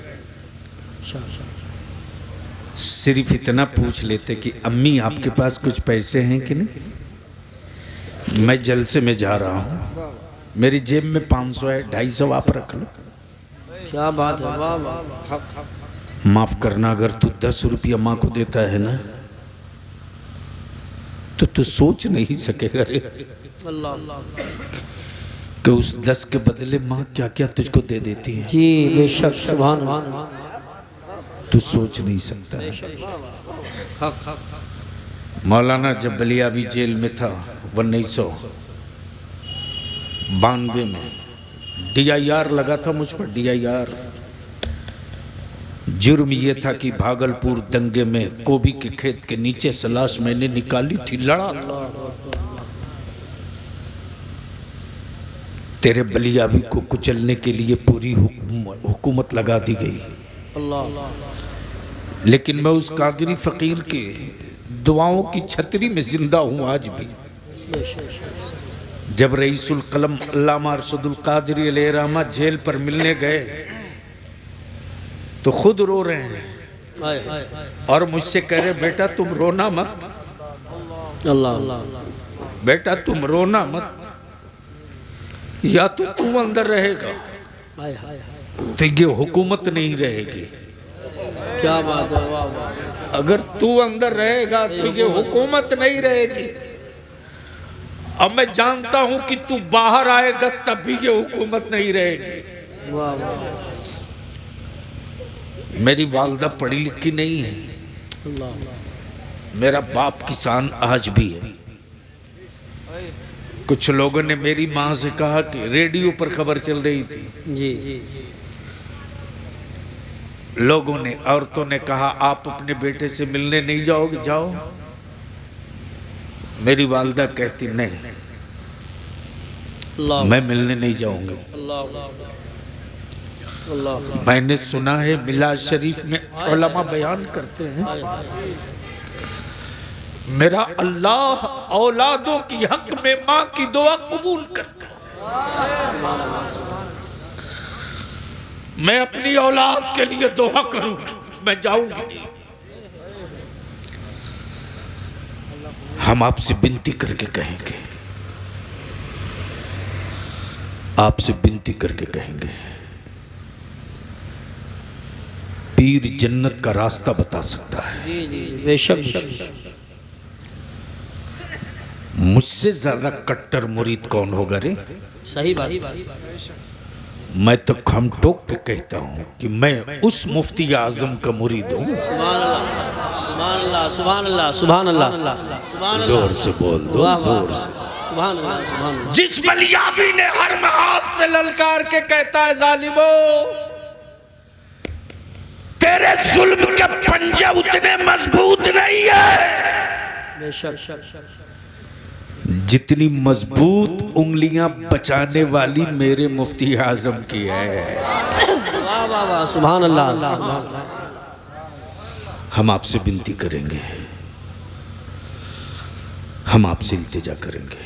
सिर्फ इतना पूछ लेते कि अम्मी आपके पास कुछ पैसे हैं कि नहीं, मैं जलसे में जा रहा हूँ, मेरी जेब में 500 है, 250 आप रख लो। क्या बात है, वाह वाह। माफ करना, अगर तू 10 रुपया माँ को देता है ना तो तू सोच नहीं सकेगा रे। कि उस 10 के बदले माँ क्या क्या तुझको दे देती है, जी बेशक सुभान अल्लाह। तू सोच नहीं सकता। मौलाना जब बलियाबी जेल में था 1992 में, DIR लगा था मुझ पर, DIR। जुर्म ये था कि भागलपुर दंगे में गोभी के खेत के नीचे से लाश मैंने निकाली थी, लड़ा था। तेरे बलियाबी को कुचलने के लिए पूरी हुकूमत लगा दी गई, लेकिन मैं उस कादरी फकीर के दुआओं की छतरी में जिंदा हूं आज भी। जब रईसुल कलम अल्लामा अरशदुल कादरी अलैहिर्रहमा जेल पर मिलने गए तो खुद रो रहे हैं और मुझसे कह रहे बेटा तुम रोना मत, बेटा तुम रोना मत, या तो तू अंदर रहेगा तो ये हुकूमत नहीं रहेगी, क्या बात है, अगर तू अंदर रहेगा तो ये हुकूमत नहीं रहेगी। अब मैं जानता हूं कि तू बाहर आएगा तब भी ये हुकूमत नहीं रहेगी। मेरी वालदा पढ़ी लिखी नहीं है, मेरा बाप किसान आज भी है। कुछ लोगों ने मेरी माँ से कहा कि रेडियो पर खबर चल रही थी जी, लोगों ने, औरतों ने कहा आप अपने बेटे से मिलने नहीं जाओगे, जाओ। मेरी वालदा कहती नहीं, मैं मिलने नहीं जाऊंगी। मैंने सुना है मिलाद शरीफ में उलमा बयान करते हैं, मेरा अल्लाह औलादों की हक में माँ की दुआ कबूल करता है। मैं अपनी औलाद के लिए दुआ करूंगी, मैं जाऊंगी नहीं। हम आपसे विनती करके कहेंगे, आपसे विनती करके कहेंगे, पीर जन्नत का रास्ता बता सकता है। जी जी बेशक। मुझसे ज्यादा कट्टर मुरीद कौन होगा रे? सही बात। मैं तो खम टोक के कहता हूँ कि मैं उस मुफ्ती आजम का मुरीद हूँ। सुभान अल्लाह, सुभान अल्लाह, सुभान अल्लाह, सुभान अल्लाह, सुभान अल्लाह। जोर से बोल दो, जोर से। सुभान अल्लाह, सुभान अल्लाह। जिस बलियाबी ने हर महाज पे ललकार के कहता है जालिमो तेरे जुल्म के पंजे उतने मजबूत नहीं है बेशक, जितनी मजबूत उंगलियां बचाने वाली मेरे मुफ्ती आजम की है। वाह वाह वाह, सुभान अल्लाह। हम आपसे विनती करेंगे, हम आपसे इल्तिजा करेंगे,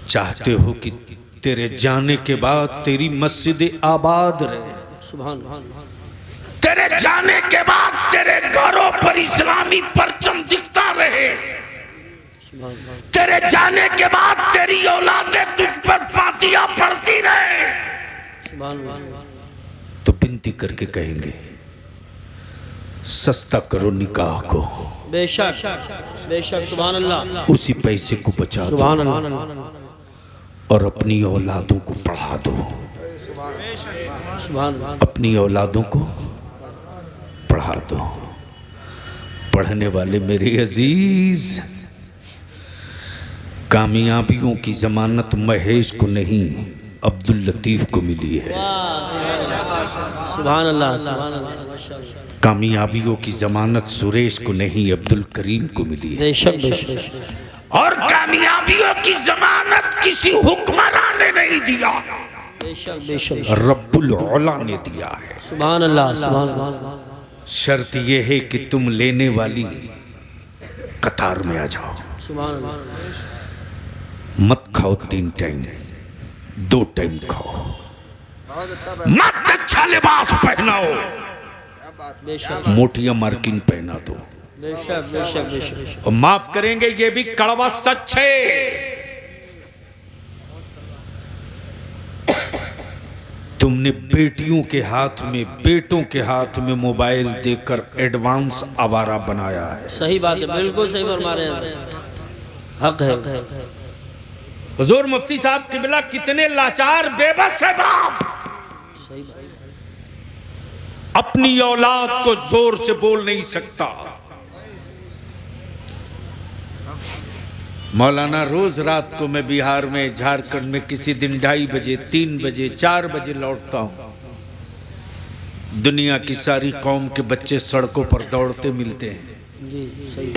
चाहते हो कि तेरे जाने के बाद तेरी मस्जिद आबाद रहे, सुभान, तेरे जाने के बाद तेरे घरों पर इस्लामी परचम दिखता रहे, तेरे जाने के बाद तेरी औलादें तुझ पर फातिहा पढ़ती रहे। तो विनती करके कहेंगे सस्ता करो निकाह को, बेशक बेशक, सुभान अल्लाह। उसी पैसे को बचा दो सुभान अल्लाह, और अपनी औलादों को पढ़ा दो, सुभान अल्लाह। अपनी औलादों को पढ़ा दो। पढ़ने वाले मेरे अजीज, कामयाबियों की जमानत महेश को नहीं अब्दुल लतीफ को मिली है। सुभान अल्लाह, सुभान अल्लाह। कामयाबियों की जमानत सुरेश को नहीं अब्दुल करीम को मिली है। बेशक बेशक, और कामयाबियों की जमानत किसी हुक्मरान ने नहीं दिया, बेशक बेशक, रब्बुल औला ने दिया है। सुभान अल्लाह, सुभान अल्लाह। शर्त यह है कि तुम लेने वाली कतार में आ जाओ। सुभान अल्लाह। मत खाओ 3 टाइम, 2 टाइम खाओ। मत अच्छा लिबास पहनाओ, बेशक मोटियां मार्किन पहना दो। बेशक बेशक बेशक, और माफ करेंगे ये भी कड़वा सच है, तुमने बेटियों के हाथ में, बेटों के हाथ में मोबाइल देकर एडवांस आवारा बनाया है। सही बात है, बिल्कुल सही फरमा रहे हैं। हक है। हुजूर मुफ्ती साहब किबला कितने लाचार बेबस है बाप, सही बात। अपनी औलाद को जोर से बोल नहीं सकता। मौलाना रोज रात को मैं बिहार में, झारखंड में किसी दिन 2:30 बजे, 3 बजे, 4 बजे लौटता हूं। दुनिया की सारी कौम के बच्चे सड़कों पर दौड़ते मिलते हैं, जी सही।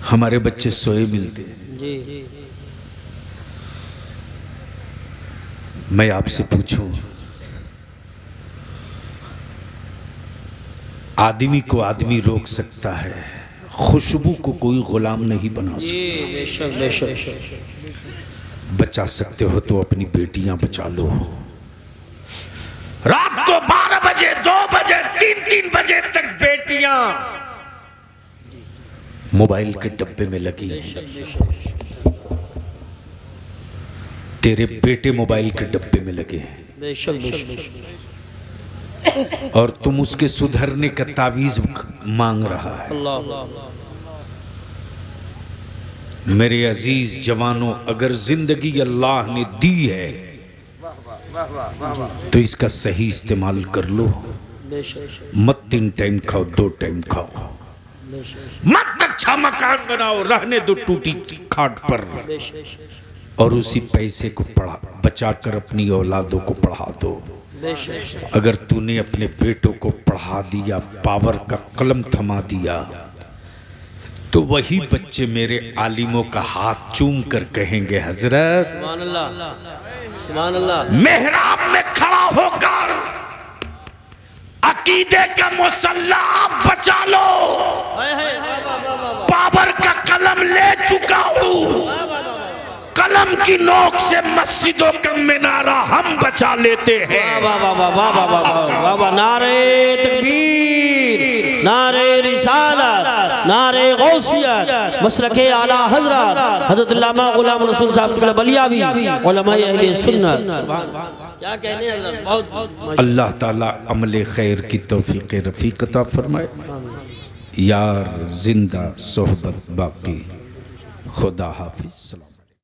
हमारे बच्चे सोए मिलते हैं। जी मैं आपसे पूछूं, आदमी को आदमी रोक सकता है, खुशबू को कोई गुलाम नहीं बना सकता। जी बेशक बेशक। बचा सकते हो तो अपनी बेटियां बचा लो। रात को 12 बजे, 2 बजे, 3 बजे तक बेटियां मोबाइल के डब्बे में लगी हैं। तेरे बेटे मोबाइल के डब्बे में लगे हैं, बेशक बेशक। और तुम उसके सुधरने का तावीज मांग रहा है। अल्लाह। मेरे अजीज जवानों, अगर जिंदगी अल्लाह ने दी है तो इसका सही इस्तेमाल कर लो। बेशक मत 3 टाइम खाओ, 2 टाइम खाओ। बेशक मत अच्छा मकान बनाओ, रहने दो टूटी खाट पर। बेशक और उसी पैसे को बचाकर अपनी औलादों को पढ़ा दो। बेशक। अगर तूने अपने बेटों को पढ़ा दिया, पावर का कलम थमा दिया, तो वही बच्चे मेरे आलिमों का हाथ चूम कर कहेंगे, हजरत सुभान अल्लाह, सुभान अल्लाह। मेहराब में खड़ा होकर अकीदे का मुसल्ला आप बचा लो। पावर का कलम ले चुका हूं, कलम की नोक से मस्जिदों का मिनारा हम बचा लेते हैं। वाह वाह वाह वाह वाह वाह वाह वाह। नारे तकबीर, नारे रिसालत, नारे गौसियत, मसलके आला हजरत हजरत अल्लामा गुलाम रसूल साहब क़िबला बलियावी, उलमाए अहले सुन्नत। क्या कहने हैं हजरत, बहुत अल्लाह ताला अमले खैर की तौफीक रफीक अता फरमाए। यार जिंदा सोहबत बाकी, खुदा हाफिज।